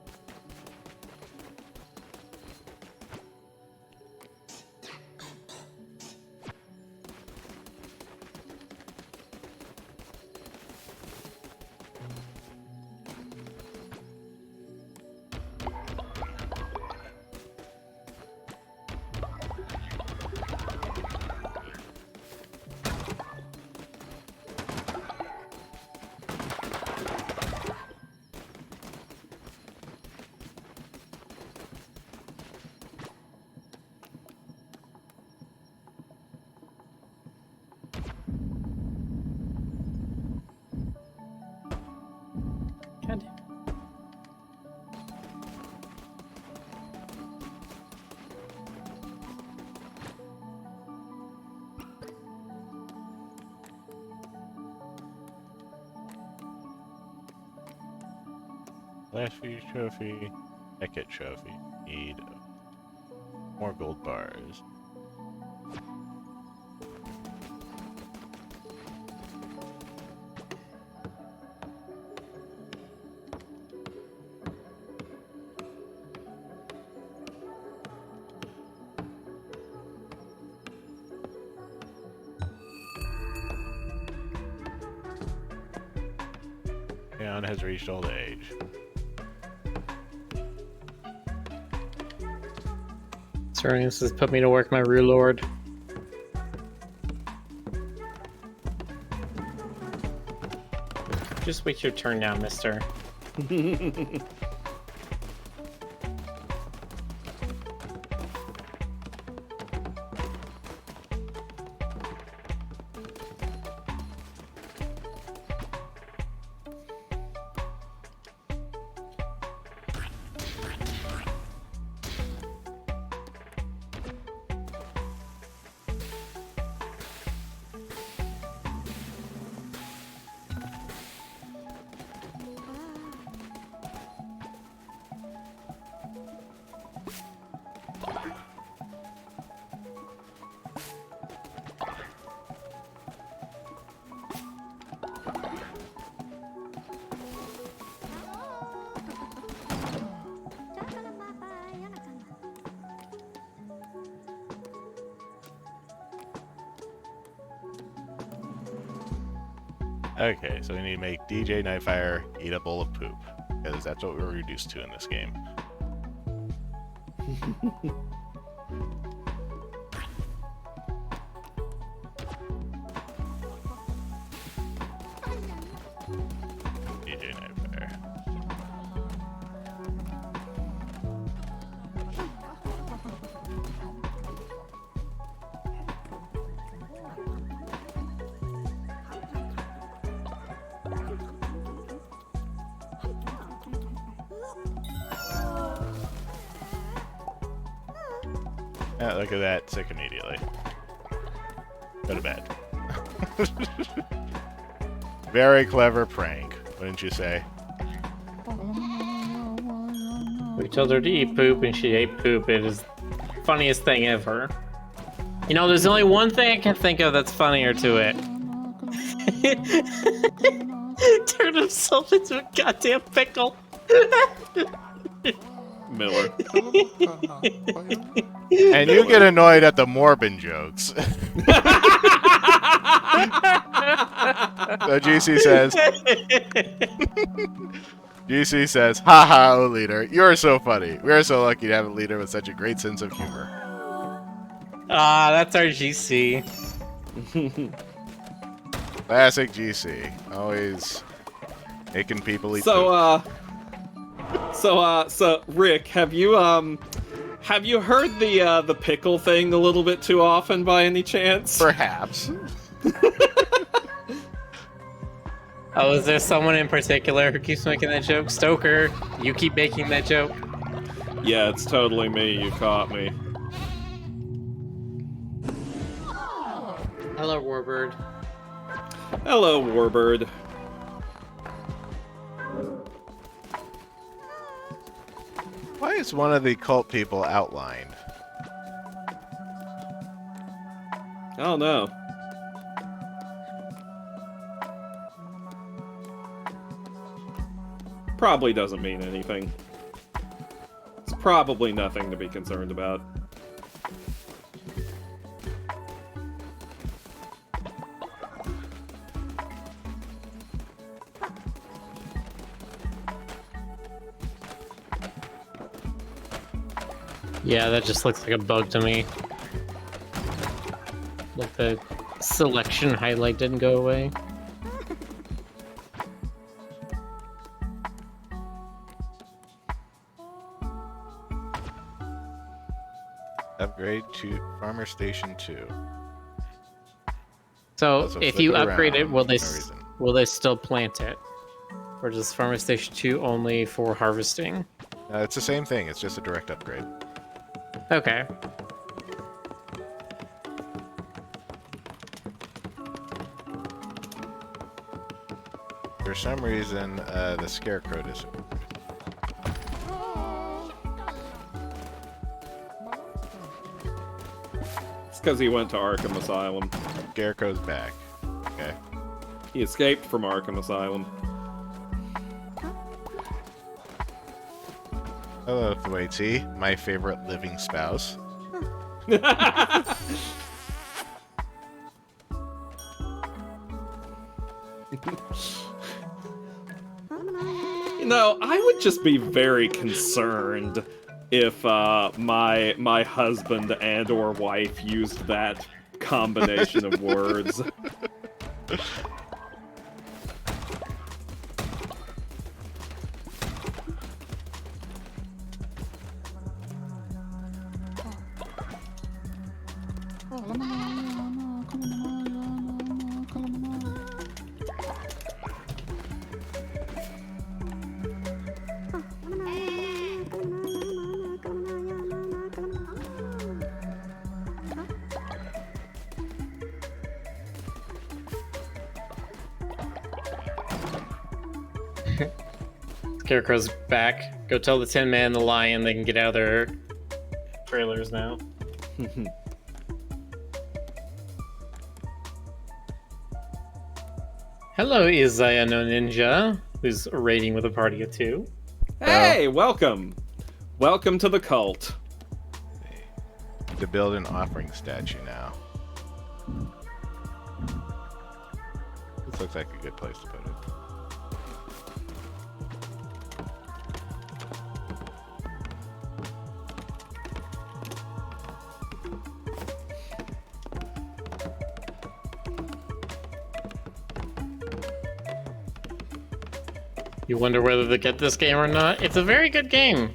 God damn. Last few trophy, Beckett trophy. Need more gold bars. Leon has reached old age. Sorry, this has put me to work, my Rue Lord. Just wait your turn now, mister. Okay, so we need to make DJ Nightfire eat a bowl of poop, because that's what we're reduced to in this game. DJ Nightfire. Yeah, look at that, sick immediately. Go to bed. Very clever prank, wouldn't you say? We told her to eat poop and she ate poop. It is the funniest thing ever. You know, there's only one thing I can think of that's funnier to it. Turned himself into a goddamn pickle. Miller. And you get annoyed at the Morbin jokes. So GC says, GC says, haha, oh leader, you're so funny. We're so lucky to have a leader with such a great sense of humor. Ah, that's our GC. Classic GC. Always making people eat So Rick, have you heard the pickle thing a little bit too often by any chance? Perhaps. Oh, is there someone in particular who keeps making that joke? Stoker, you keep making that joke? Yeah, it's totally me. You caught me. Hello, Warbird. Hello, Warbird. Why is one of the cult people outlined? I don't know. Probably doesn't mean anything. It's probably nothing to be concerned about. Yeah, that just looks like a bug to me. Like the selection highlight didn't go away. Upgrade to Farmer Station 2. So So if flip you it upgrade it, around will for they no reason. will they still plant it, or does Farmer Station 2 only for harvesting? It's the same thing, it's just a direct upgrade. Okay. For some reason, the Scarecrow disappeared. It's because he went to Arkham Asylum. Scarecrow's back. Okay. He escaped from Arkham Asylum. Hello, Thwaitey, my favorite living spouse. You know, I would just be very concerned if my husband and or wife used that combination of words. Scarecrow's back. Go tell the Tin Man and the Lion they can get out of their trailers now. Hello, Isaiah no Ninja, who's raiding with a party of 2. Hey, welcome! Welcome to the cult. To build an offering statue now. This looks like a good place to put it. You wonder whether to get this game or not? It's a very good game.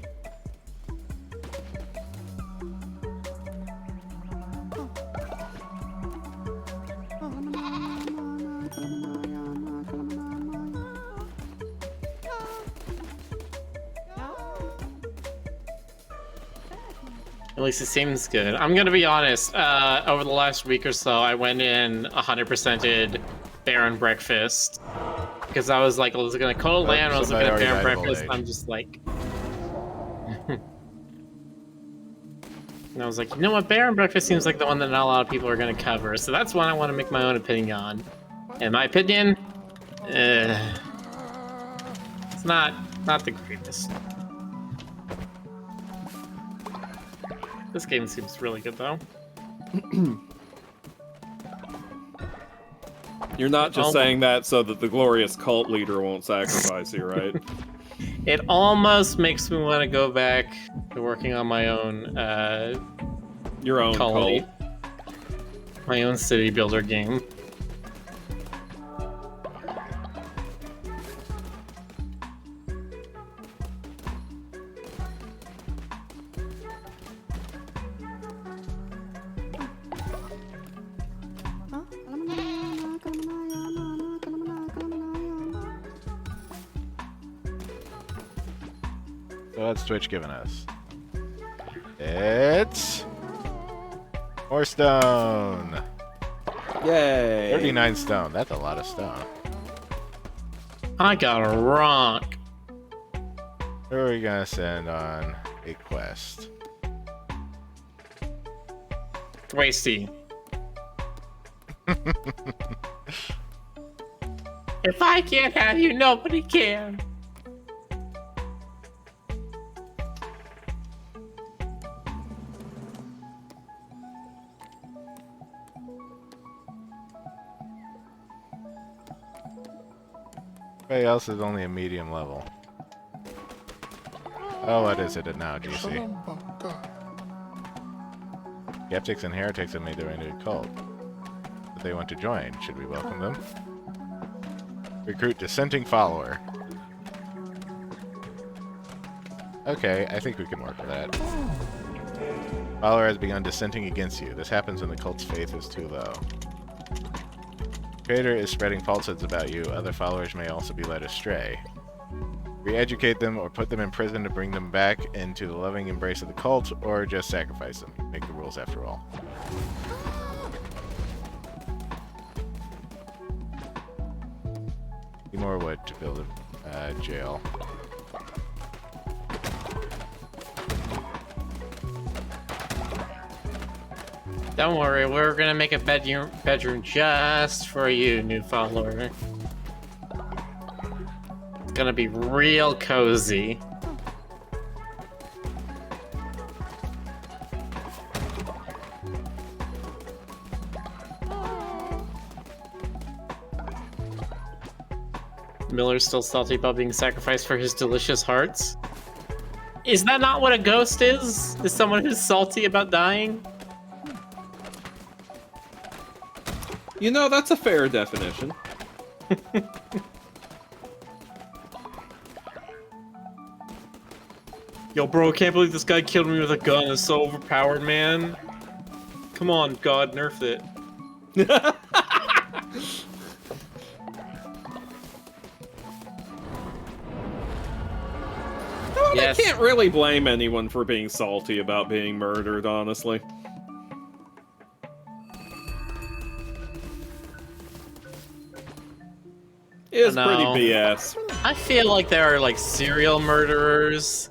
At least it seems good. I'm gonna be honest, over the last week or so, I went in 100%ed Bear and Breakfast. Because I was like, I was gonna Cold Land, I was looking at Bear and Breakfast, and I'm just like... And I was like, you know what, Bear and Breakfast seems like the one that not a lot of people are gonna cover, so that's one I want to make my own opinion on. And my opinion, it's not the greatest. This game seems really good though. You're not just saying that so that the glorious cult leader won't sacrifice you, right? It almost makes me want to go back to working on my own Your own colony. cult. My own city builder game. So what's Twitch giving us? It's more stone. Yay! 39 stone. That's a lot of stone. I got a rock. Who are we gonna send on a quest? Wasty. If I can't have you, nobody can. Everybody else is only a medium level. Oh, what is it now, GC? Skeptics and heretics have made their way into a cult. But they want to join. Should we welcome them? Recruit dissenting follower. Okay, I think we can work with that. Follower has begun dissenting against you. This happens when the cult's faith is too low. Creator is spreading falsehoods about you. Other followers may also be led astray. Re-educate them or put them in prison to bring them back into the loving embrace of the cult, or just sacrifice them. Make the rules after all. Need more wood to build a jail. Don't worry, we're gonna make a bedroom just for you, new follower. It's gonna be real cozy. Miller's still salty about being sacrificed for his delicious hearts. Is that not what a ghost is? Is someone who's salty about dying? You know, that's a fair definition. Yo, bro, I can't believe this guy killed me with a gun. It's so overpowered, man. Come on, God, nerf it. Yes. I can't really blame anyone for being salty about being murdered, honestly. It's pretty No. BS. I feel like there are like serial murderers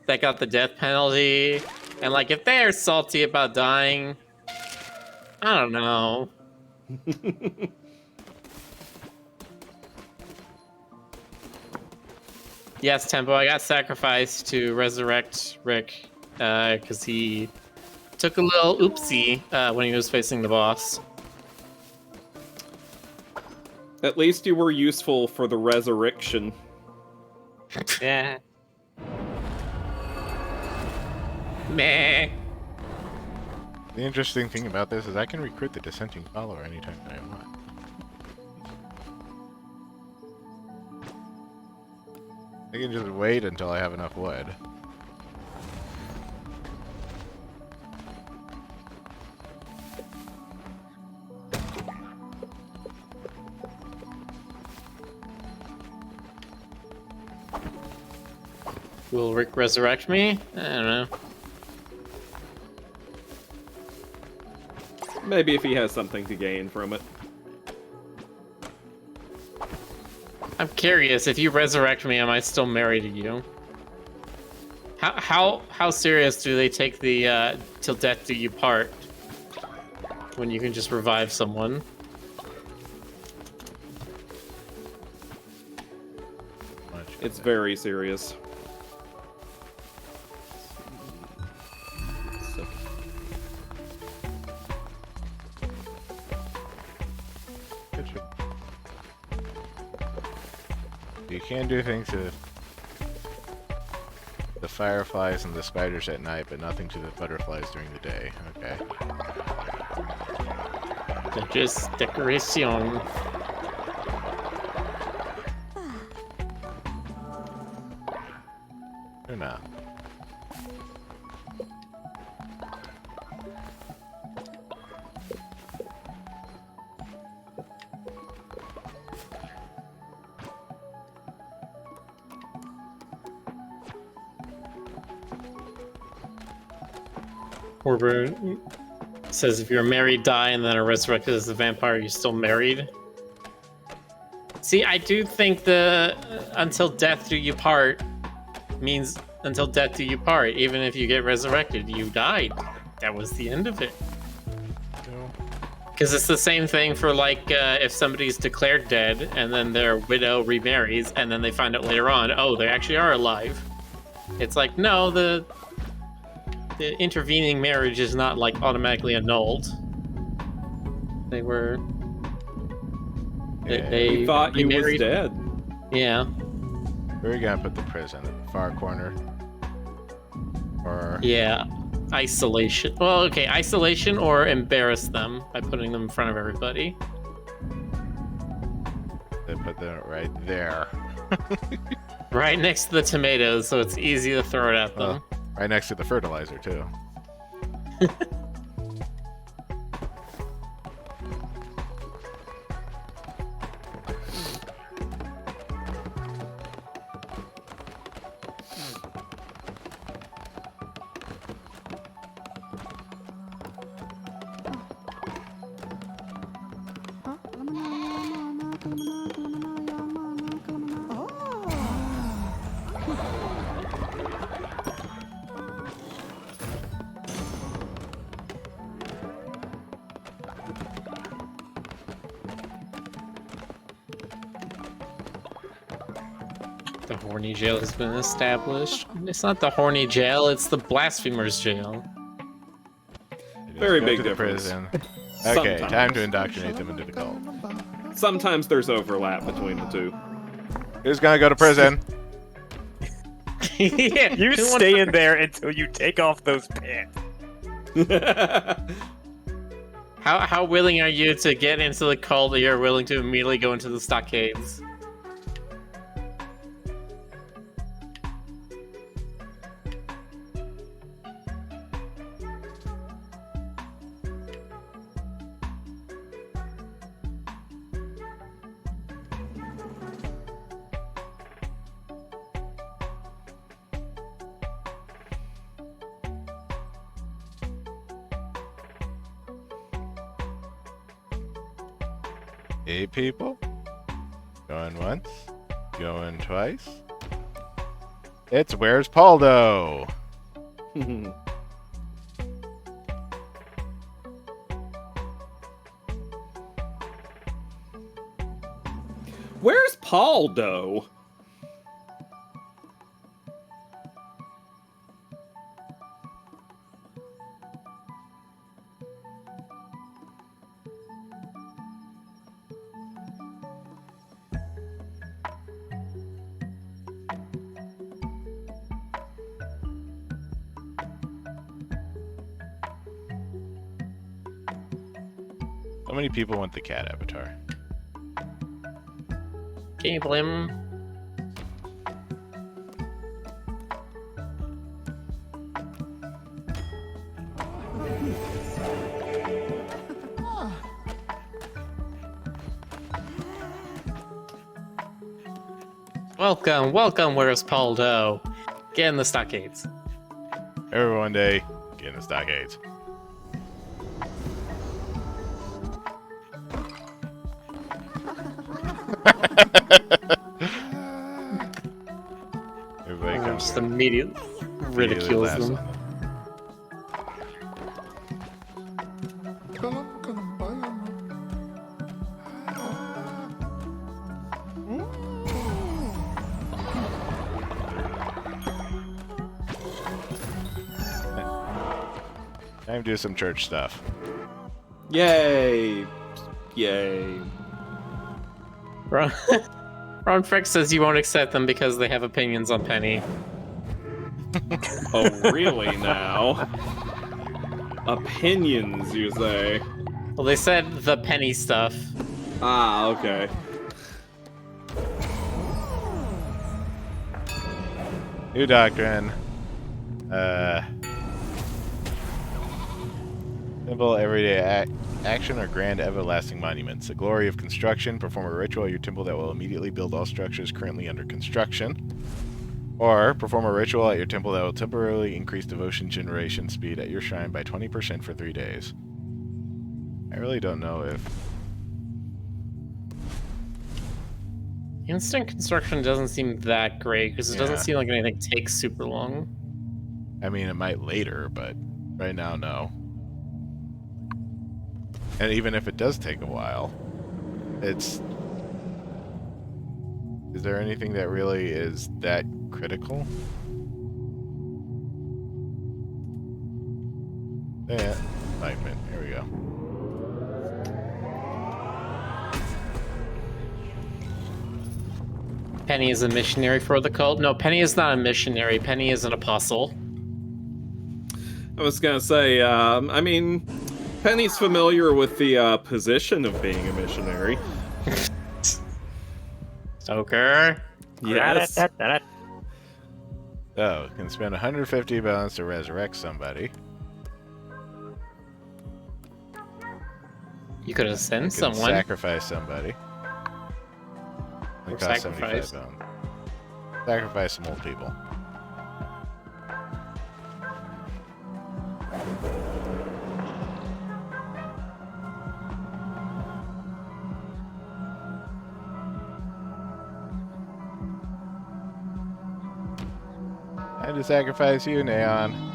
that got the death penalty, and like if they're salty about dying, I don't know. Yes, Tempo, I got sacrificed to resurrect Rick because he took a little oopsie when he was facing the boss. At least you were useful for the resurrection. Yeah. Meh. The interesting thing about this is I can recruit the dissenting follower anytime that I want. I can just wait until I have enough wood. Will Rick resurrect me? I don't know. Maybe if he has something to gain from it. I'm curious, if you resurrect me, am I still married to you? How serious do they take the till death do you part when you can just revive someone? It's very serious. You can do things to the fireflies and the spiders at night, but nothing to the butterflies during the day. Okay. They're just decoration. Or not. Corbin says if you're married, die, and then are resurrected as a vampire, you're still married. See, I do think the until death do you part means until death do you part. Even if you get resurrected, you died. That was the end of it. Because it's the same thing for like if somebody's declared dead and then their widow remarries and then they find out later on, oh, they actually are alive. It's like, no, the intervening marriage is not like automatically annulled. They were. They He thought you was remarried. dead. Yeah. Where are you gonna put the prison? At the far corner? Or Yeah. Isolation. Well, okay, isolation or embarrass them by putting them in front of everybody. they put them right there. Right next to the tomatoes, so it's easy to throw it at them. Right next to the fertilizer, too. The horny jail has been established. It's not the horny jail, it's the blasphemer's jail. Very Go big to the difference. prison. Okay, Sometimes. time to indoctrinate them into the cult. Sometimes there's overlap between the two. Who's gonna go to prison? Yeah, You who stay in there until you take off those pants. How willing are you to get into the cult that you're willing to immediately go into the stockades? Eight people. Going once. Going twice. It's Where's Paldo? Where's Paldo? How many people want the cat avatar? Can you blame him? Welcome, welcome, where's Paldo? Get in the stockades. Everyone day, get in the stockades. Everybody comes Just immediately ridicules them. Time to do some church stuff. Yay! Yay! Ron Frick says you won't accept them because they have opinions on Penny. Oh, really now? Opinions, you say? Well, they said the Penny stuff. Ah, okay. New doctrine. Simple everyday action or grand everlasting monuments. The glory of construction. Perform a ritual at your temple that will immediately build all structures currently under construction. Or perform a ritual at your temple that will temporarily increase devotion generation speed at your shrine by 20% for 3 days. I really don't know if... Instant construction doesn't seem that great because it doesn't seem like anything takes super long. I mean, it might later, but right now, no. And even if it does take a while, it's... Is there anything that really is that critical? Yeah, enlightenment. Here we go. Penny is a missionary for the cult. No, Penny is not a missionary. Penny is an apostle. I was gonna say, I mean, Penny's familiar with the position of being a missionary. Stoker. Yes. So, can spend 150 balance to resurrect somebody. You could have sent Can someone. sacrifice somebody. It costs 75 sacrifice. bones. Sacrifice some old people. I had to sacrifice you, Neon.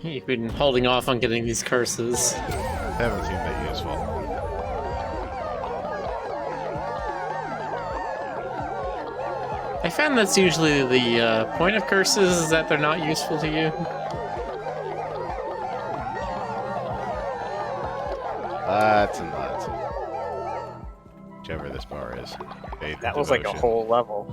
You've been holding off on getting these curses. Haven't seen that useful. I found that's usually the point of curses, is that they're not useful to you. Lots and lots. Whichever this bar is. Faith That and was like a devotion. whole level.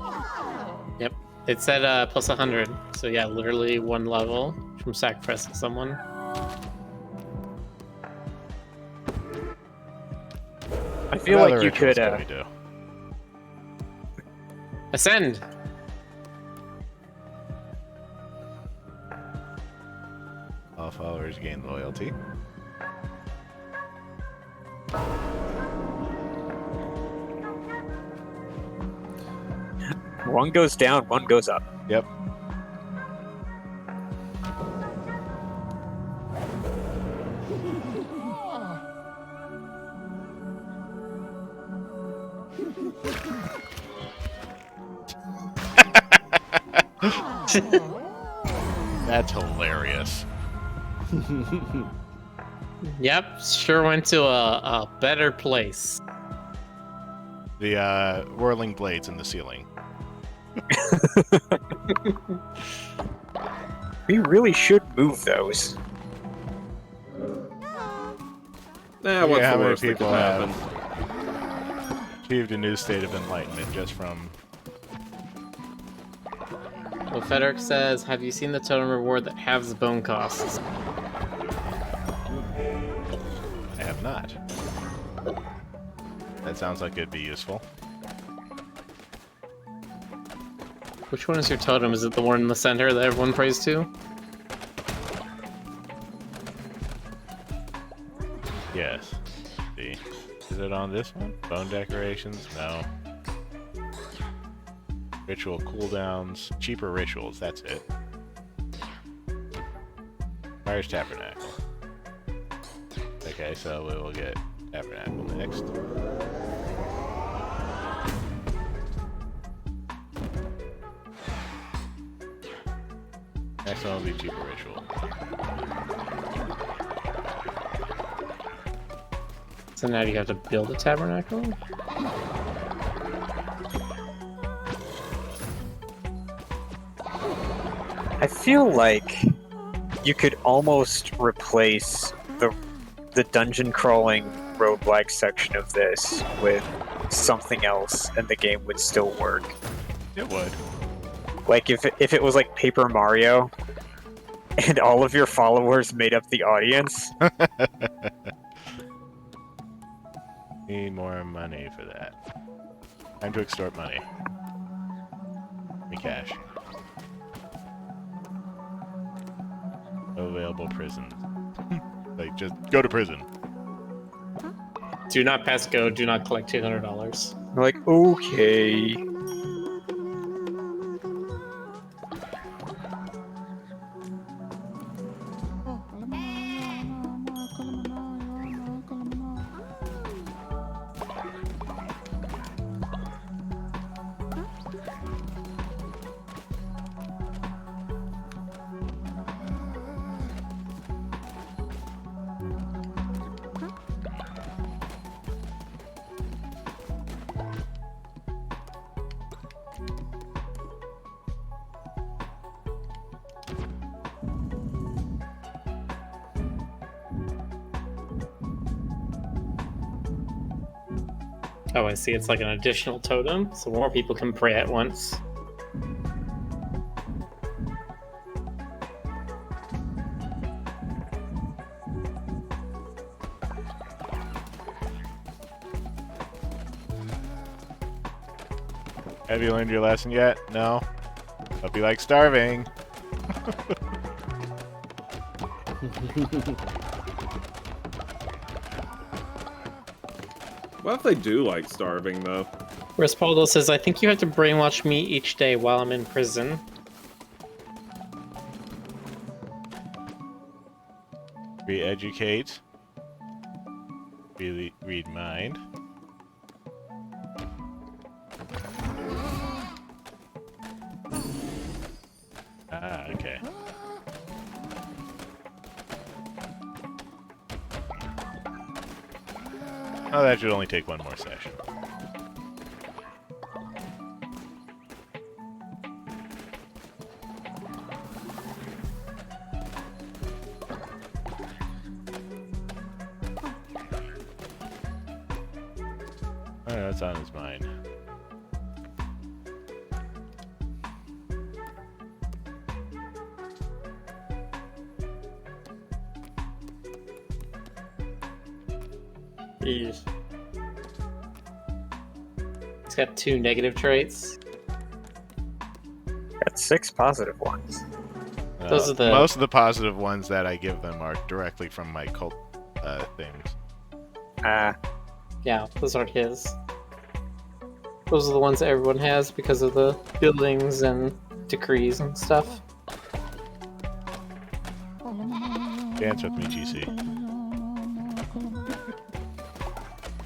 Yep. It said plus 100. So yeah, literally one level from sacrificing someone. I feel What like other you rituals could. can we do? Ascend! All followers gain loyalty. One goes down, one goes up. Yep. That's hilarious. Yep, sure went to a better place. The whirling blades in the ceiling. We really should move those. Nah, what's how the many worst that could people have happen? achieved a new state of enlightenment just from... Well, Federic says, have you seen the totem reward that halves the bone costs? I have not. That sounds like it'd be useful. Which one is your totem? Is it the one in the center that everyone prays to? Yes. Let's see. Is it on this one? Bone decorations? No. Ritual cooldowns. Cheaper rituals, that's it. Fire's Tabernacle. Okay, so we will get Tabernacle next. Next one will be cheaper ritual. So now you have to build a tabernacle? I feel like you could almost replace the dungeon crawling roguelike section of this with something else and the game would still work. It would. Like if it was like Paper Mario and all of your followers made up the audience. Need more money for that. Time to extort money. Give me cash. No available prisons. Like, just go to prison. Do not pass go, do not collect $200. Like, okay. Oh, I see. It's like an additional totem, so more people can pray at once. Have you learned your lesson yet? No? Hope you like starving. What if they do like starving, though? Respaldo says, I think you have to brainwash me each day while I'm in prison. Re-educate. Read mind. Ah, okay. Oh, that should only take one more session. Oh, that's on his mind. Jeez. He's got 2 negative traits. Got 6 positive ones. Those are the- Most of the positive ones that I give them are directly from my cult things. Yeah, those aren't his. Those are the ones that everyone has because of the buildings and decrees and stuff. Dance with me, GC.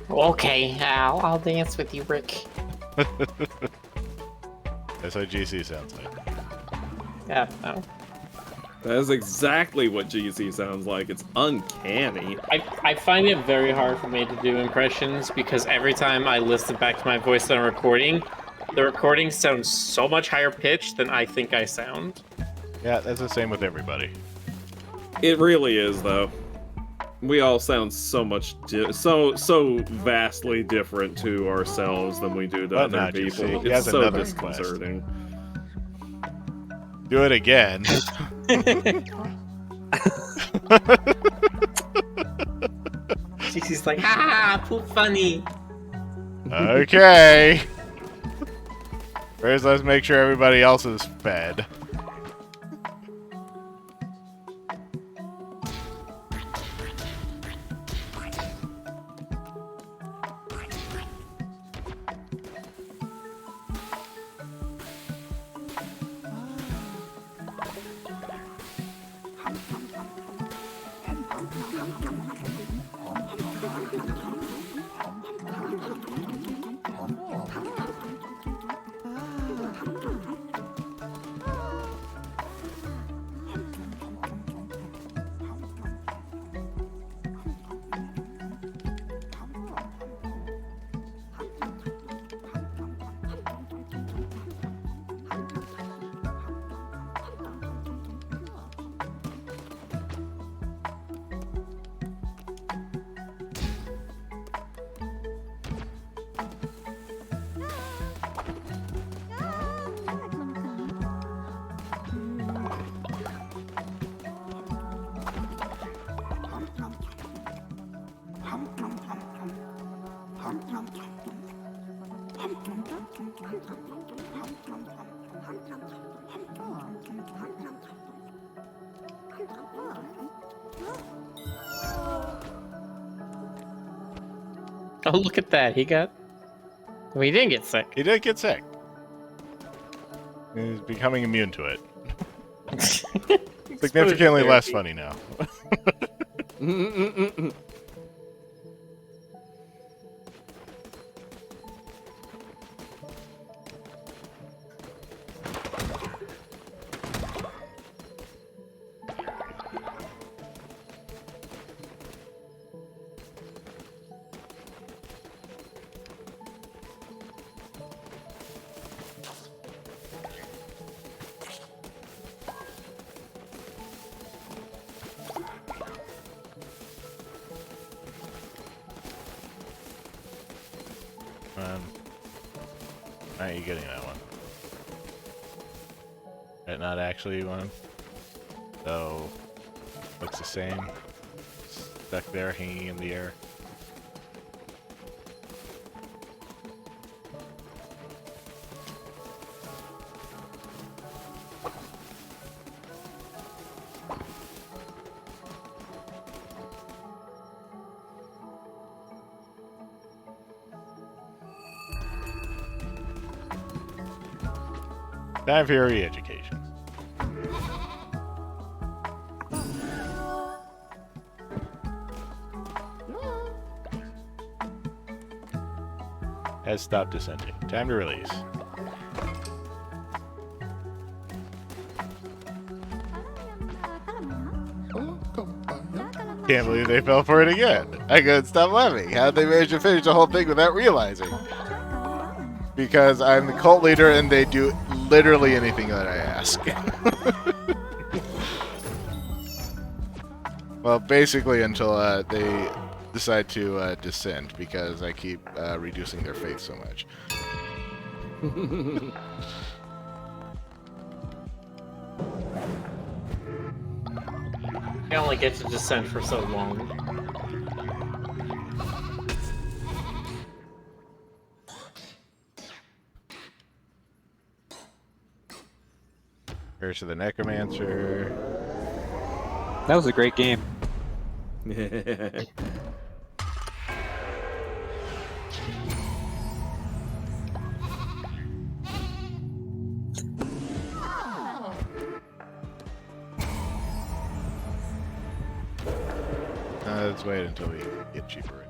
Okay, I'll dance with you, Rick. That's what GC sounds like. Yeah, no. That is exactly what GC sounds like. It's uncanny. I find it very hard for me to do impressions because every time I listen back to my voice on a recording, the recording sounds so much higher pitched than I think I sound. Yeah, that's the same with everybody. It really is, though. We all sound so much, so vastly different to ourselves than we do to Well, other now, GC, people. he It's has so another quest. disconcerting. Do it again. She's like, ha, poop funny. Okay. First, let's make sure everybody else is fed. Oh, look at that. He didn't get sick. He did get sick. He's becoming immune to it. Significantly less funny now. Why aren't you getting that one? That not actually one? So, looks the same. Stuck there, hanging in the air. Time for your re-education. Has stopped descending. Time to release. Can't believe they fell for it again. I couldn't stop laughing. How'd they manage to finish the whole thing without realizing? Because I'm the cult leader and they do literally anything that I ask. Well, basically until they decide to descend, because I keep reducing their faith so much. I only get to descend for so long. Curse of the Necromancer. That was a great game. Let's wait until we get cheaper.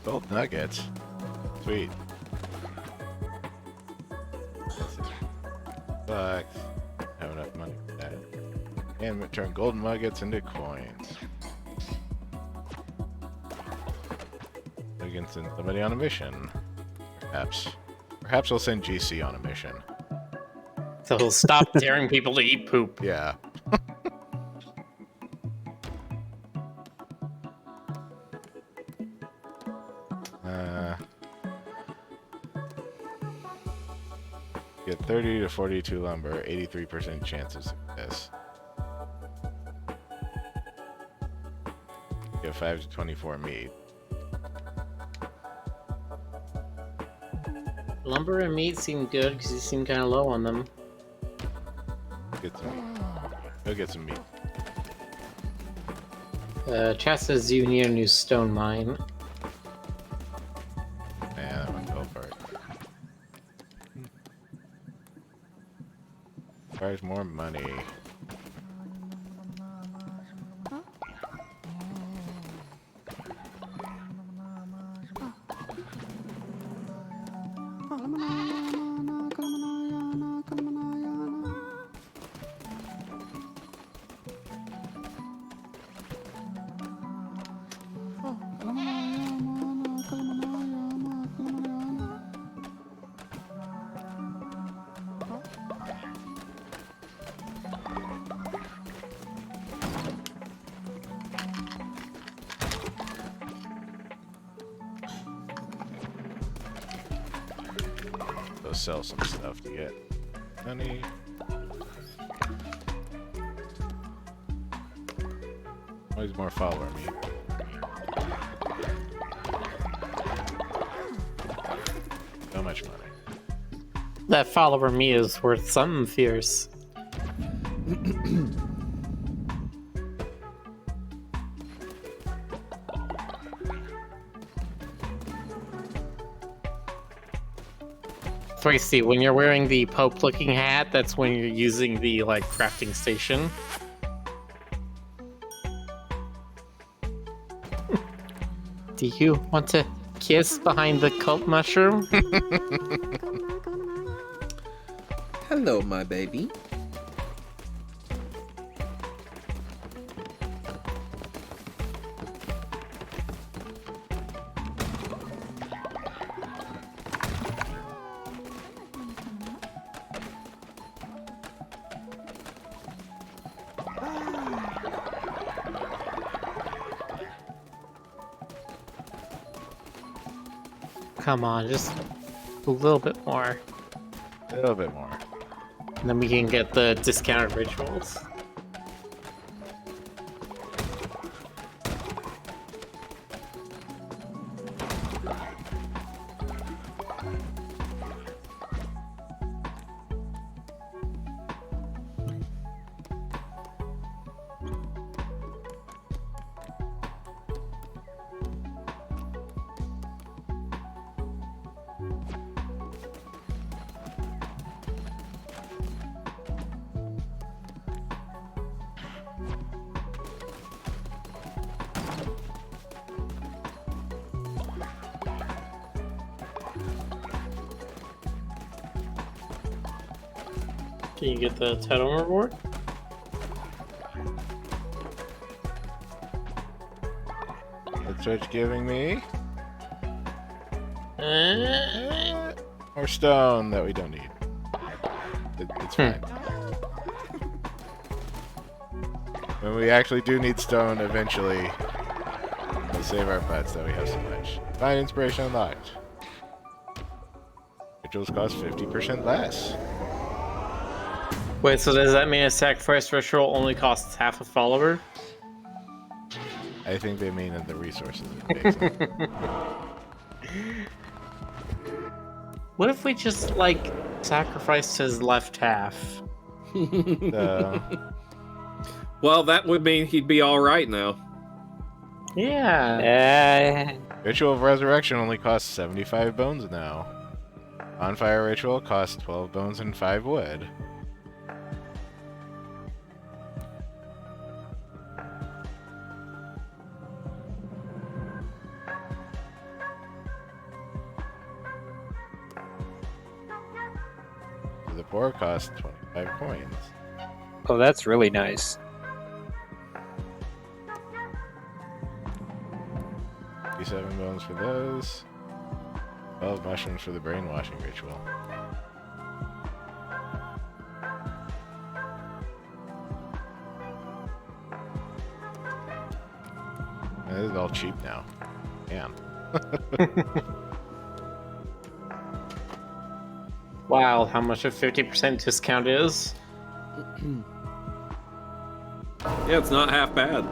Gold nuggets. Sweet. Bucks. Have enough money for that. And turn golden nuggets into coins. We can send somebody on a mission. Perhaps. Perhaps we'll send GC on a mission. So he'll stop daring people to eat poop. Yeah. Get 30 to 42 lumber, 83% chance of success. Get 5 to 24 meat. Lumber and meat seem good because you seem kind of low on them. Get some meat. Go get some meat. Chat says you need a new stone mine. Yeah, that one fell apart. Requires more money. Go sell some stuff to get money. Always more follower meat. So much money. That follower me is worth something fierce. Tracy, when you're wearing the Pope-looking hat, that's when you're using the, like, crafting station. Do you want to kiss behind the cult mushroom? Hello, my baby. Come on, just a little bit more. A little bit more. And then we can get the discounted rituals. Can you get the title reward? That's what it's giving me. More stone that we don't need. It's fine. When we actually do need stone, eventually, we'll save our butts that we have so much. Find inspiration unlocked. Rituals cost 50% less. Wait, so does that mean a sacrifice ritual only costs half a follower? I think they mean in the resources it takes up. What if we just, like, sacrificed his left half? Well, that would mean he'd be alright now. Yeah. Ritual of Resurrection only costs 75 bones now. Bonfire Ritual costs 12 bones and 5 wood. The poor costs 25 coins. Oh, that's really nice. 57 bones for those. 12 mushrooms for the brainwashing ritual. This is all cheap now. Damn. Wow, how much a 50% discount is? Yeah, it's not half bad.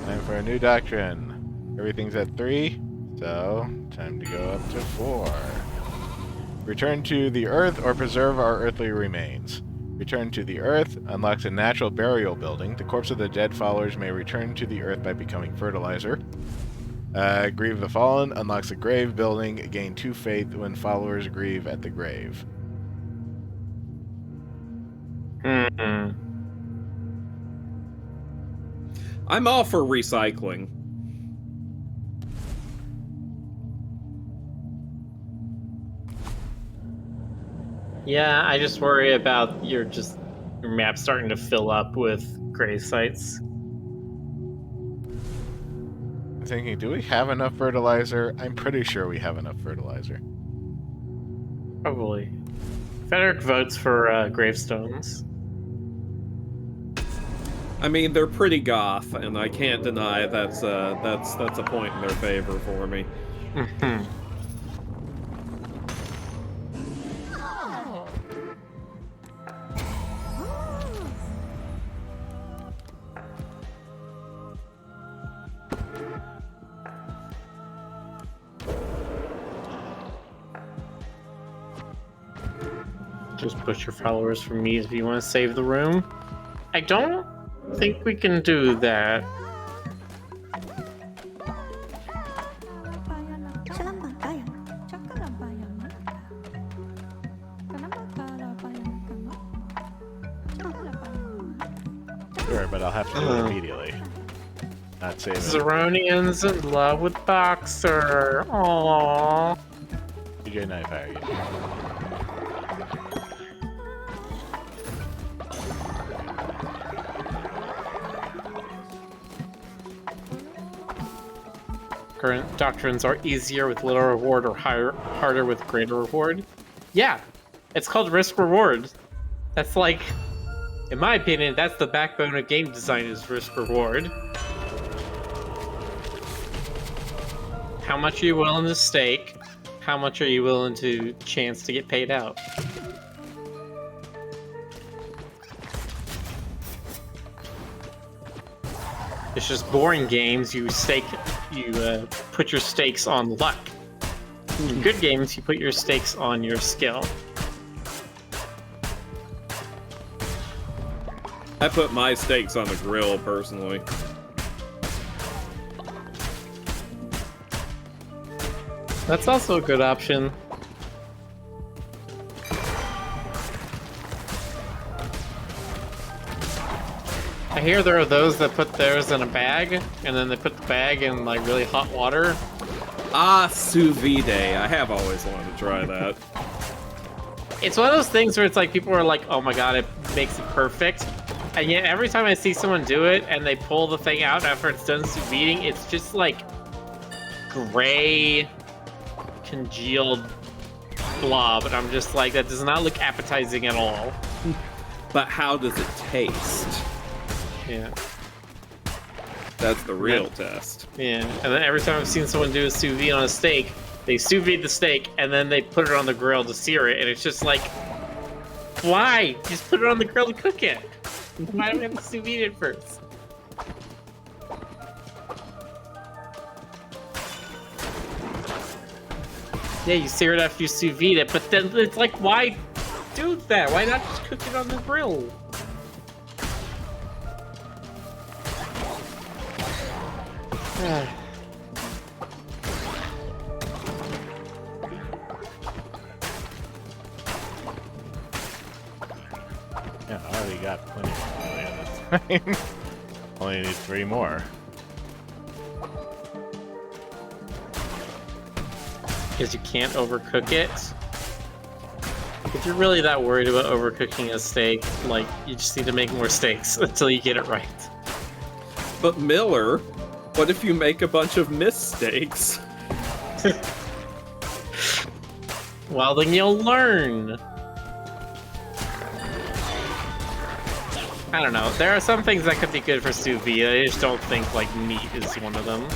Time for a new doctrine. Everything's at 3, so time to go up to 4. Return to the earth or preserve our earthly remains. Return to the earth unlocks a natural burial building. The corpse of the dead followers may return to the earth by becoming fertilizer. Grieve the Fallen unlocks a grave building. Gain 2 faith when followers grieve at the grave. I'm all for recycling. Yeah, I just worry about your map starting to fill up with grave sites. I'm thinking, do we have enough fertilizer? I'm pretty sure we have enough fertilizer. Probably. Frederick votes for gravestones. I mean, they're pretty goth, and I can't deny that's a point in their favor for me. Just push your followers for me if you want to save the room. I don't think we can do that. Sure, but I'll have to do it immediately. Not save it. Zeronian's in love with Boxer. Aww. DJ Knife, how are you? Current doctrines are easier with little reward or harder with greater reward. Yeah, it's called risk reward. That's like, in my opinion, that's the backbone of game design is risk reward. How much are you willing to stake? How much are you willing to chance to get paid out? It's just boring games. You put your stakes on luck. In good games, you put your stakes on your skill. I put my stakes on the grill, personally. That's also a good option. I hear there are those that put theirs in a bag, and then they put the bag in like really hot water. Ah, sous vide. I have always wanted to try that. It's one of those things where it's like people are like, oh my god, it makes it perfect. And yet every time I see someone do it and they pull the thing out after it's done sous videing, it's just like gray, congealed blob. And I'm just like, that does not look appetizing at all. But how does it taste? Yeah. That's the real test. Yeah. And then every time I've seen someone do a sous vide on a steak, they sous vide the steak and then they put it on the grill to sear it. And it's just like, why? Just put it on the grill to cook it. Why do we have to sous vide it first? Yeah, you sear it after you sous vide it, but then it's like, why do that? Why not just cook it on the grill? Yeah, I already got plenty of oil this time. Only need 3 more. Because you can't overcook it. If you're really that worried about overcooking a steak, like, you just need to make more steaks until you get it right. But Miller, what if you make a bunch of mistakes? Well, then you'll learn. I don't know. There are some things that could be good for sous vide. I just don't think, like, meat is one of them.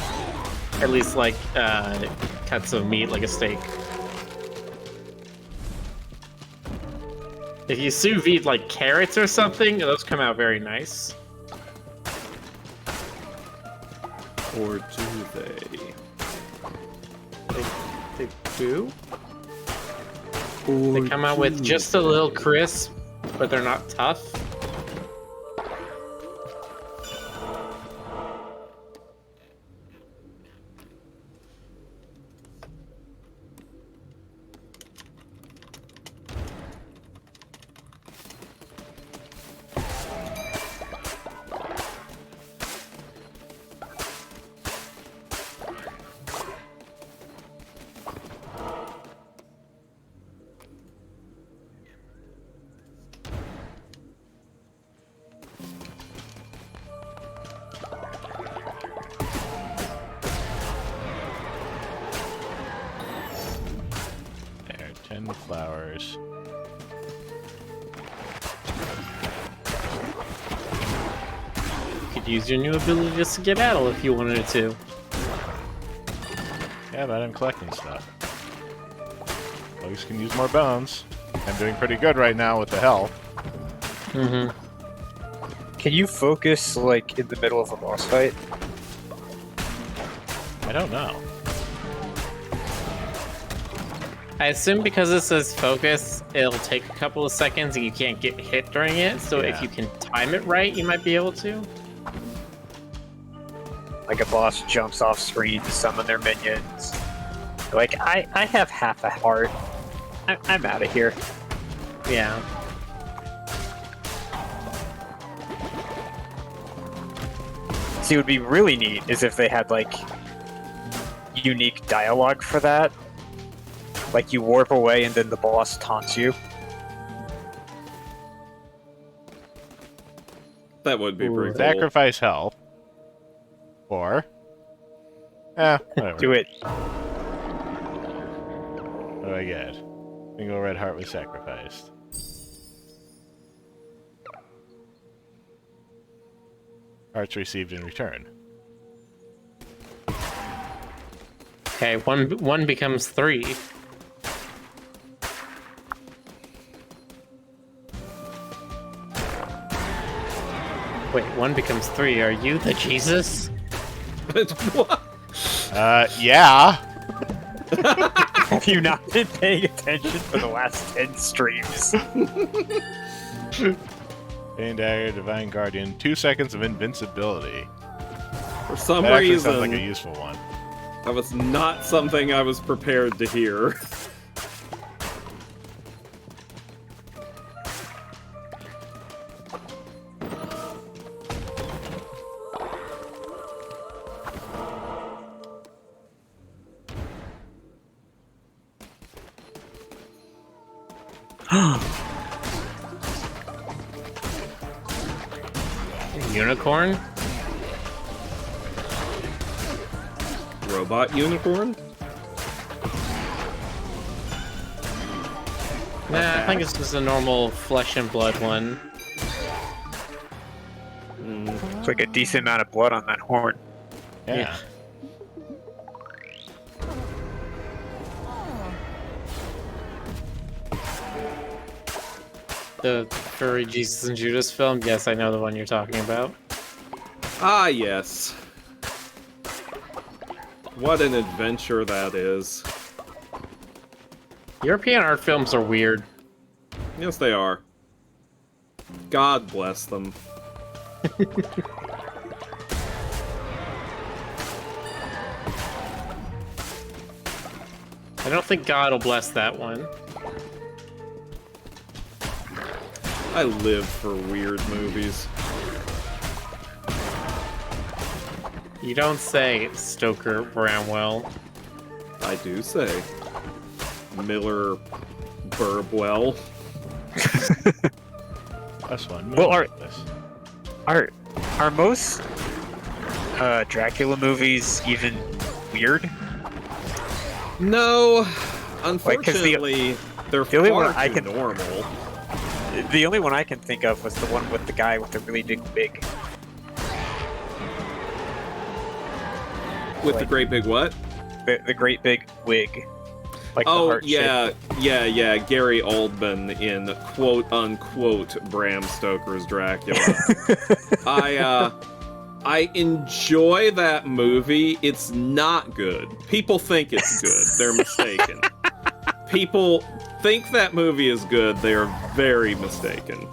At least, like, cuts of meat, like a steak. If you sous vide, like, carrots or something, those come out very nice. Or do they? They do? Or They come out with do just a little crisp, but they're not tough. There, 10 flowers. You could use your new ability just to get battle if you wanted to. Yeah, but I'm collecting stuff. At least can use more bones. I'm doing pretty good right now with the health. Mm-hmm. Can you focus, like, in the middle of a boss fight? I don't know. I assume because it says focus, it'll take a couple of seconds and you can't get hit during it, so Yeah. if you can time it right, you might be able to. Like a boss jumps off screen to summon their minions. Like, I have half a heart. I'm out of here. Yeah. See, what would be really neat is if they had, like, unique dialogue for that. Like, you warp away and then the boss taunts you. That would be pretty cool. Sacrifice health. Or... whatever. Do it. What do I get? Single red heart was sacrificed. Hearts received in return. Okay, one becomes 3. Wait, 1 becomes 3. Are you the Jesus? What? Yeah! Have you not been paying attention for the last 10 streams? Pain Dagger, Divine Guardian, 2 seconds of invincibility. For some That actually reason, sounds like a useful one. That was not something I was prepared to hear. Unicorn? Robot unicorn? Nah, I think it's just a normal flesh and blood one. It's like a decent amount of blood on that horn. Yeah. The furry Jesus and Judas film? Yes, I know the one you're talking about. Ah, yes. What an adventure that is. European art films are weird. Yes, they are. God bless them. I don't think God will bless that one. I live for weird movies. You don't say, Stoker Bramwell. I do say. Miller Burbwell. That's one. Well, are most Dracula movies even weird? No, Like, 'cause unfortunately, they're the only one far I too can- normal. The only one I can think of was the one with the guy with the really big wig. With the great big what? The great big wig. Like the Oh, heart shape. yeah, Gary Oldman in quote-unquote Bram Stoker's Dracula. I enjoy that movie. It's not good. People think it's good. They're mistaken. People think that movie is good. They are very mistaken.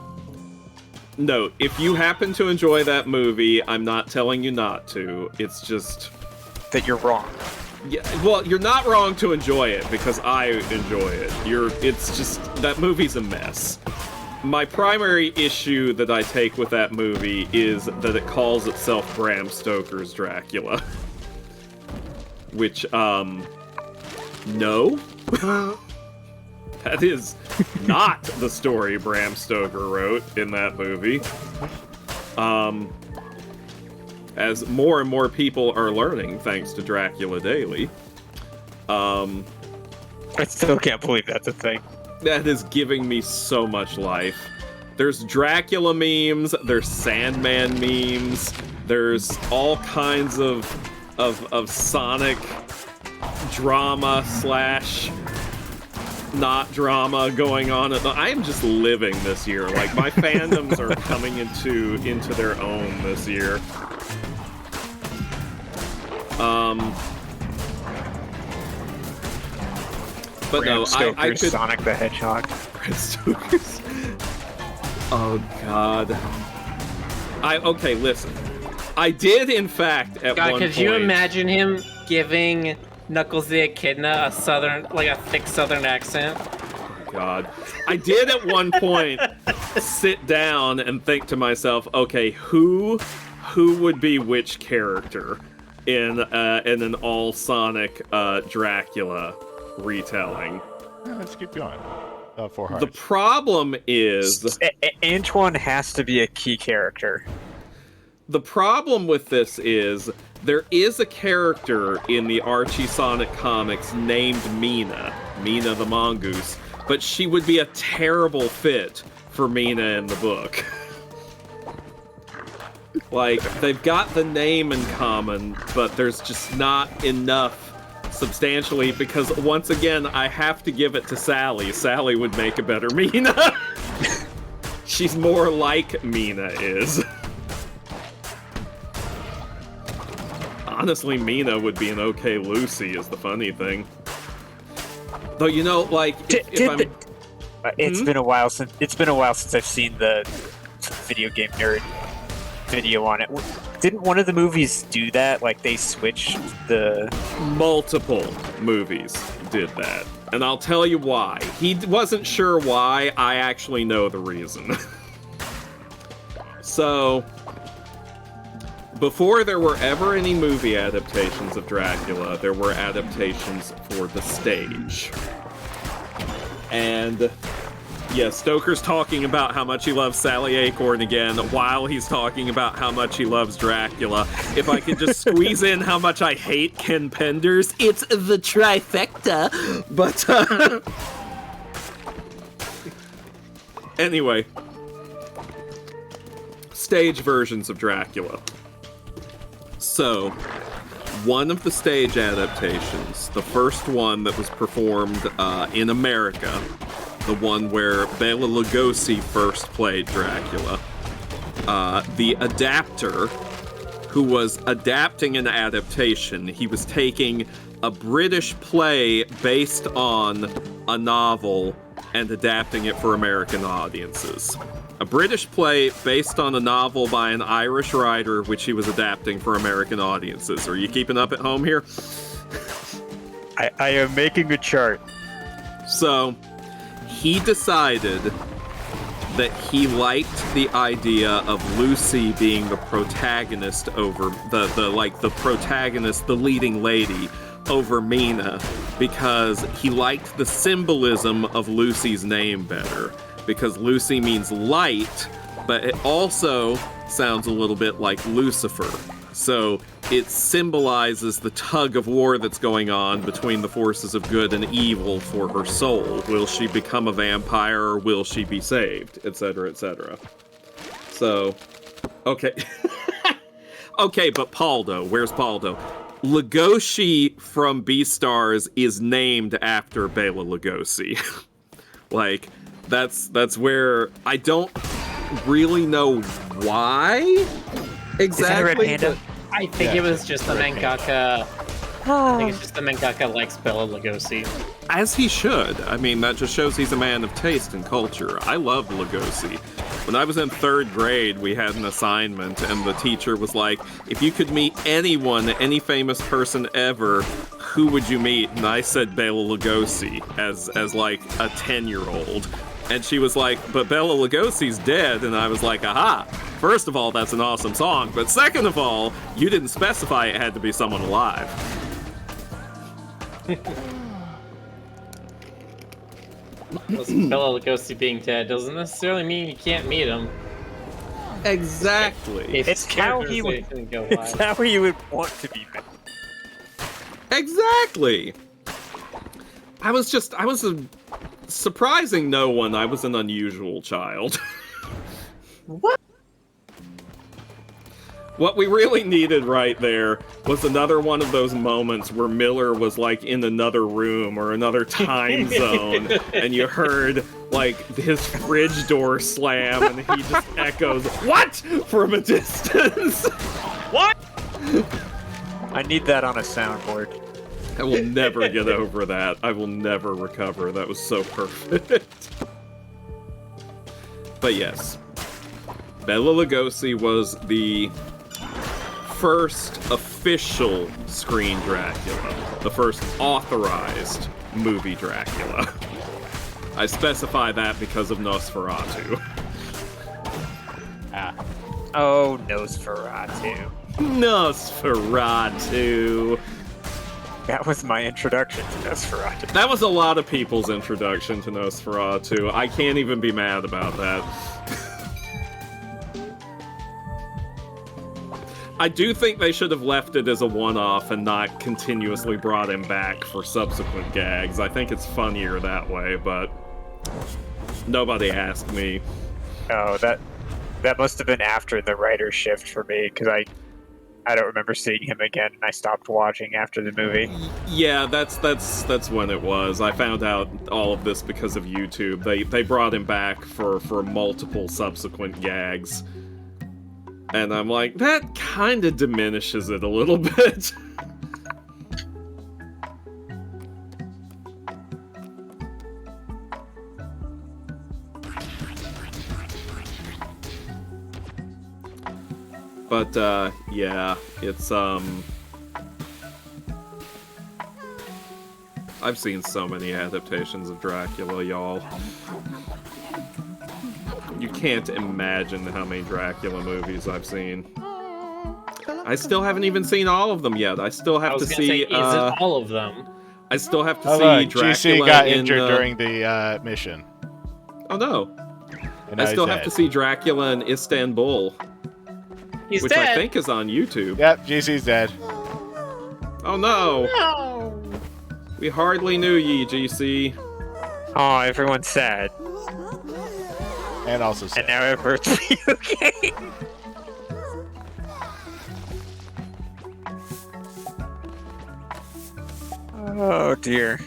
Note, if you happen to enjoy that movie, I'm not telling you not to. It's just... That you're wrong. Yeah, well, you're not wrong to enjoy it, because I enjoy it. It's just... That movie's a mess. My primary issue that I take with that movie is that it calls itself Bram Stoker's Dracula. Which, no. That is not the story Bram Stoker wrote in that movie. As more and more people are learning, thanks to Dracula Daily. I still can't believe that's a thing. That is giving me so much life. There's Dracula memes, there's Sandman memes, there's all kinds of Sonic drama slash not drama going on. I am just living this year. Like, my fandoms are coming into their own this year. But Bram no, I Stoker's could... Sonic the Hedgehog. Bram Stoker's... Oh, God. Okay, listen. I did, in fact, at God, one could point... you imagine him giving Knuckles the Echidna a thick southern accent? God. I did at one point sit down and think to myself, okay, who would be which character in an all Sonic Dracula retelling? Yeah, let's keep going. 4 hearts. The problem is... Antoine has to be a key character. The problem with this is there is a character in the Archie Sonic comics named Mina the mongoose, but she would be a terrible fit for Mina in the book. Like, they've got the name in common, but there's just not enough substantially, because once again, I have to give it to Sally. Sally would make a better Mina. She's more like Mina is. Honestly, Mina would be an okay Lucy, is the funny thing. Though, you know, like, It's been a while since I've seen the video game nerd video on it. Didn't one of the movies do that? Like they switched the. Multiple movies did that. And I'll tell you why. He wasn't sure why. I actually know the reason. So, before there were ever any movie adaptations of Dracula, there were adaptations for the stage. And yeah, Stoker's talking about how much he loves Sally Acorn again while he's talking about how much he loves Dracula. If I could just squeeze in how much I hate Ken Penders, it's the trifecta. But, anyway. Stage versions of Dracula. So, one of the stage adaptations, the first one that was performed in America, the one where Bela Lugosi first played Dracula. The adapter, who was adapting an adaptation, he was taking a British play based on a novel and adapting it for American audiences. A British play based on a novel by an Irish writer, which he was adapting for American audiences. Are you keeping up at home here? I am making a chart. So, he decided that he liked the idea of Lucy being the protagonist over the protagonist, the leading lady over Mina, because he liked the symbolism of Lucy's name better. Because Lucy means light, but it also sounds a little bit like Lucifer. So it symbolizes the tug of war that's going on between the forces of good and evil for her soul. Will she become a vampire or will she be saved? Etc., etc. So, okay. Okay, but Paldo, where's Paldo? Lugosi from Beastars is named after Bela Lugosi. Like, that's where I don't really know why exactly. Is that a red panda? I think it was just the mangaka. I think it's just the mangaka likes Bela Lugosi. As he should. I mean, that just shows he's a man of taste and culture. I love Lugosi. When I was in 3rd grade, we had an assignment, and the teacher was like, if you could meet anyone, any famous person ever, who would you meet? And I said Bela Lugosi as like a 10-year-old. And she was like, but Bela Lugosi's dead. And I was like, aha. First of all, that's an awesome song. But second of all, you didn't specify it had to be someone alive. Listen, Bela Lugosi being dead doesn't necessarily mean you can't meet him. Exactly. If It's how he would. characterization go It's live. how he would want to be met. Exactly. I was a surprising no one. I was an unusual child. What? What we really needed right there was another one of those moments where Miller was like in another room or another time zone, and you heard like his fridge door slam, and he just echoes, "What?" from a distance. What? I need that on a soundboard. I will never get over that. I will never recover. That was so perfect. But yes, Bela Lugosi was the first official screen Dracula, the first authorized movie Dracula. I specify that because of Nosferatu. Oh, Nosferatu. Nosferatu. That was my introduction to Nosferatu. That was a lot of people's introduction to Nosferatu. I can't even be mad about that. I do think they should have left it as a one-off and not continuously brought him back for subsequent gags. I think it's funnier that way, but nobody asked me. Oh, that must have been after the writer shift for me, because I don't remember seeing him again, and I stopped watching after the movie. Yeah, that's when it was. I found out all of this because of YouTube. They brought him back for multiple subsequent gags. And I'm like, that kind of diminishes it a little bit. But yeah, it's I've seen so many adaptations of Dracula, y'all. You can't imagine how many Dracula movies I've seen. I still haven't even seen all of them yet. I still have to see. Is it all of them? I still have to Oh, see look, Dracula GC got in injured during the mission. Oh no! And I now still he's have to dead. see Dracula in Istanbul, He's which dead. I think is on YouTube. Yep, GC's dead. Oh no! No. We hardly knew ye, GC. Oh, everyone's sad. And also And sad. now everyone's okay. Oh dear.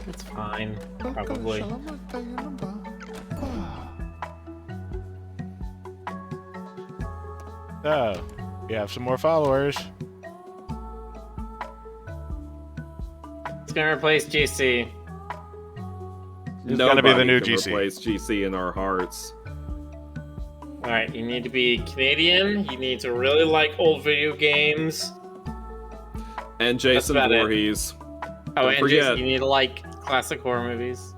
It's fine. Probably. So, we have some more followers. It's gonna replace GC. Who's gonna be the Nobody new can GC? replace GC in our hearts. Alright, you need to be Canadian. You need to really like old video games. And Jason about it. Voorhees. Oh, Don't and forget. just, you need to like classic horror movies.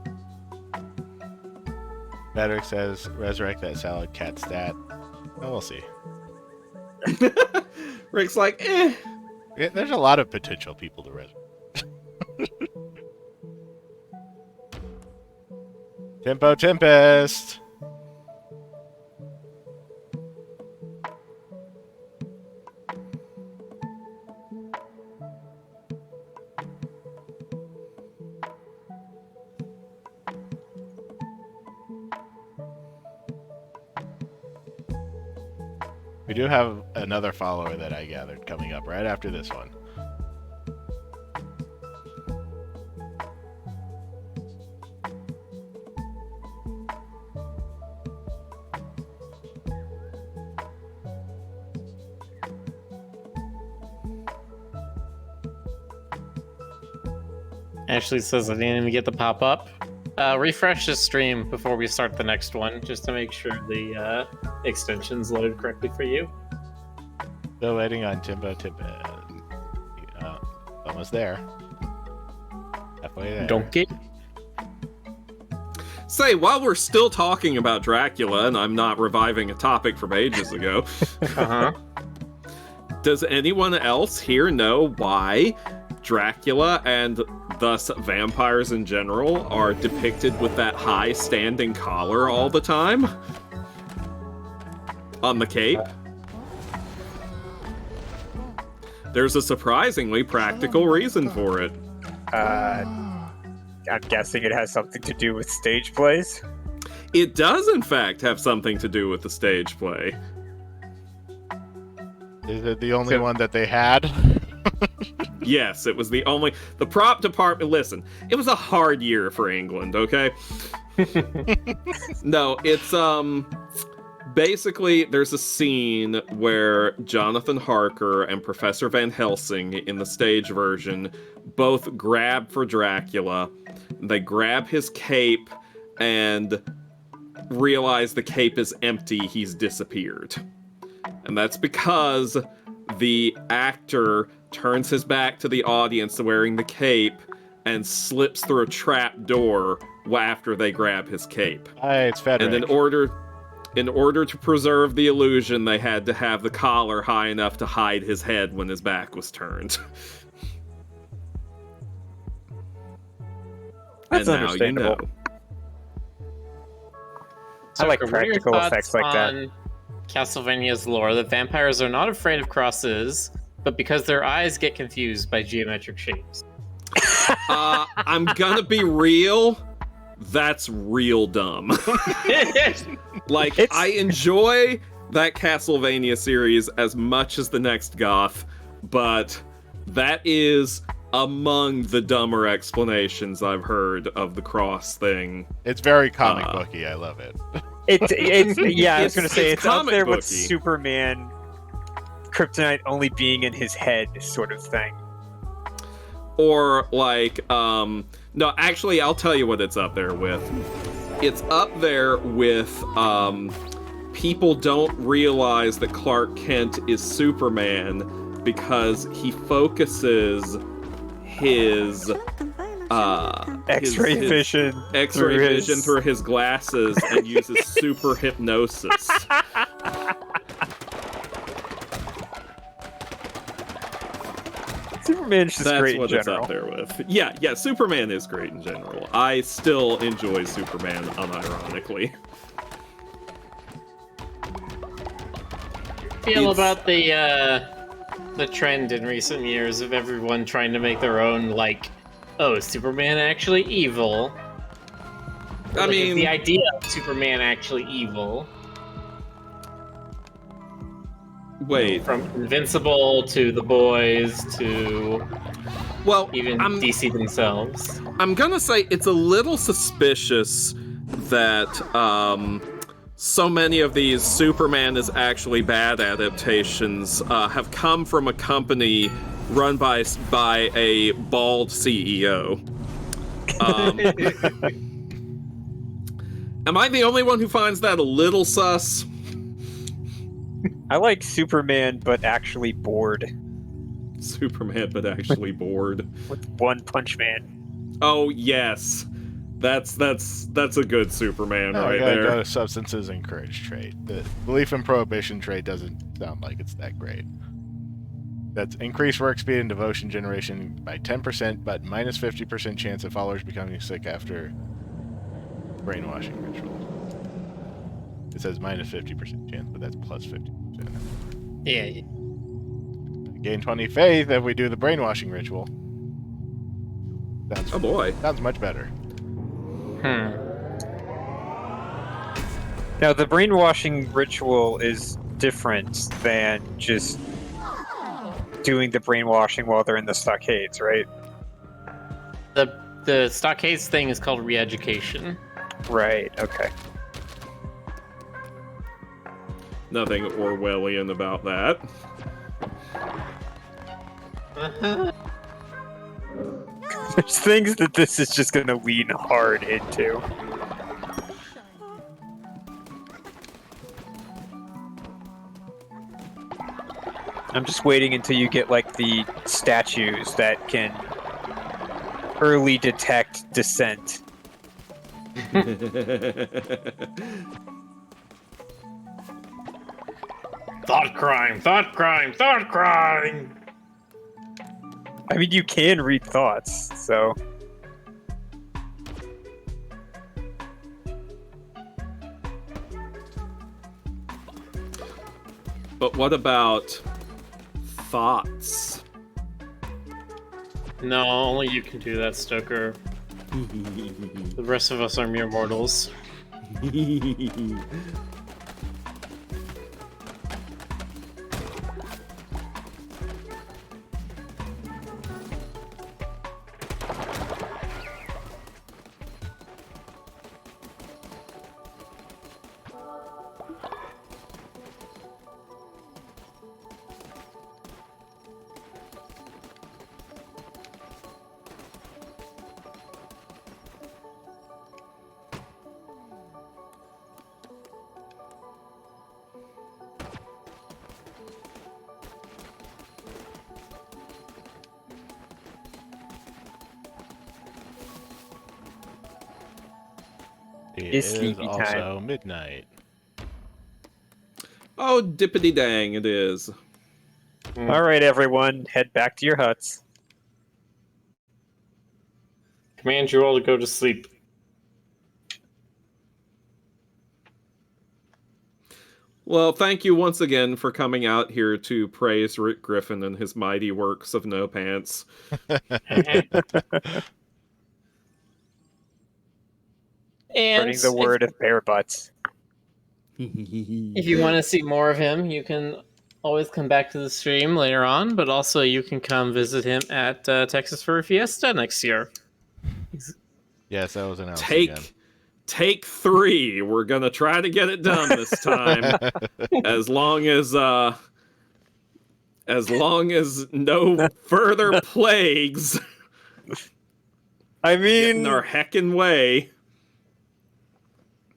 Patrick says, resurrect that salad cat stat. Oh, we'll see. Rick's like, eh. Yeah, there's a lot of potential people to resurrect. Tempo Tempest! We do have another follower that I gathered coming up right after this one. Ashley says I didn't even get the pop up. Refresh the stream before we start the next one, just to make sure the extensions load correctly for you. Still waiting on Timbo Tempest. Almost there. Halfway there. Donkey. Say, while we're still talking about Dracula, and I'm not reviving a topic from ages ago, Uh-huh. does anyone else here know why Dracula and thus vampires in general are depicted with that high standing collar all the time? On the cape? There's a surprisingly practical reason for it. I'm guessing it has something to do with stage plays. It does, in fact, have something to do with the stage play. Is it the only one that they had? Yes, it was the prop department. Listen, it was a hard year for England, okay? No, it's, basically, there's a scene where Jonathan Harker and Professor Van Helsing in the stage version both grab for Dracula. They grab his cape and realize the cape is empty, he's disappeared. And that's because the actor turns his back to the audience wearing the cape and slips through a trap door after they grab his cape. Hey, it's Frederick. And in order to preserve the illusion, they had to have the collar high enough to hide his head when his back was turned. That's and now understandable. you know. I like Tucker, what are your practical thoughts effects like that. on Castlevania's lore that vampires are not afraid of crosses, but because their eyes get confused by geometric shapes. I'm gonna be real. That's real dumb. Like, I enjoy that Castlevania series as much as the next Goth, but that is among the dumber explanations I've heard of the cross thing. It's very comic booky. I love it. It's yeah, I was gonna say it's it's up comic there with booky. Superman, Kryptonite only being in his head, sort of thing. Or like, no, actually, I'll tell you what it's up there with. it's up there with people don't realize that Clark Kent is Superman because he focuses his X-ray vision. X-ray through vision his- through his glasses and uses super hypnosis. Superman's just That's great in what it's general. up there with. Yeah, Superman is great in general. I still enjoy Superman unironically. Feel It's- about the trend in recent years of everyone trying to make their own, like, oh, is Superman actually evil? I Like, is mean, the idea of Superman actually evil? wait. From Invincible to The Boys to Well, even DC themselves. I'm gonna say it's a little suspicious that so many of these Superman is actually bad adaptations have come from a company run by a bald CEO. Am I the only one who finds that a little sus? I like Superman, but actually bored Superman, but actually bored. with One Punch Man. Oh yes, that's a good Superman No, right I gotta there. go to substances encouraged trait. The belief in prohibition trait doesn't sound like it's that great. That's increased work speed and devotion generation by 10%, but minus 50% chance of followers becoming sick after brainwashing ritual. It says minus 50% chance, but that's plus 50%. Yeah. Gain 20 faith if we do the brainwashing ritual. Oh boy. Sounds much better. Now, the brainwashing ritual is different than just doing the brainwashing while they're in the stockades, right? The stockades thing is called re-education. Right, okay. Nothing Orwellian about that. There's things that this is just gonna lean hard into. I'm just waiting until you get like the statues that can early detect dissent. Thought crime, thought crime, thought crime! I mean, you can read thoughts, so. But what about thoughts? No, only you can do that, Stoker. The rest of us are mere mortals. It It's is sleepy also time. midnight. Oh, dippity dang, it is. Alright, everyone, head back to your huts. Command you all to go to sleep. Well, thank you once again for coming out here to praise Rick Griffin and his mighty works of No Pants. And Spreading the word of bare butts. if you want to see more of him, you can always come back to the stream later on, but also you can come visit him at Texas Furry Fiesta next year. Yes, that was announced again. Take 3. We're gonna try to get it done this time. as long as no further plagues I get in mean, our heckin' way.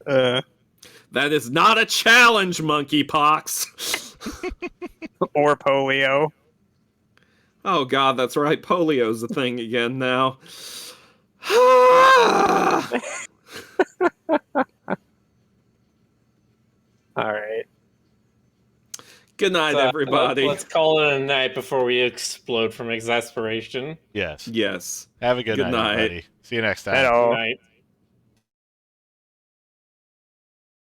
That is not a challenge, monkeypox. Or polio. Oh god, that's right. Polio's a thing again now. Alright. Good night, So, everybody. Let's call it a night before we explode from exasperation. Yes. Yes. Have a good Good night, night. everybody. See you next time. Hello. Good night.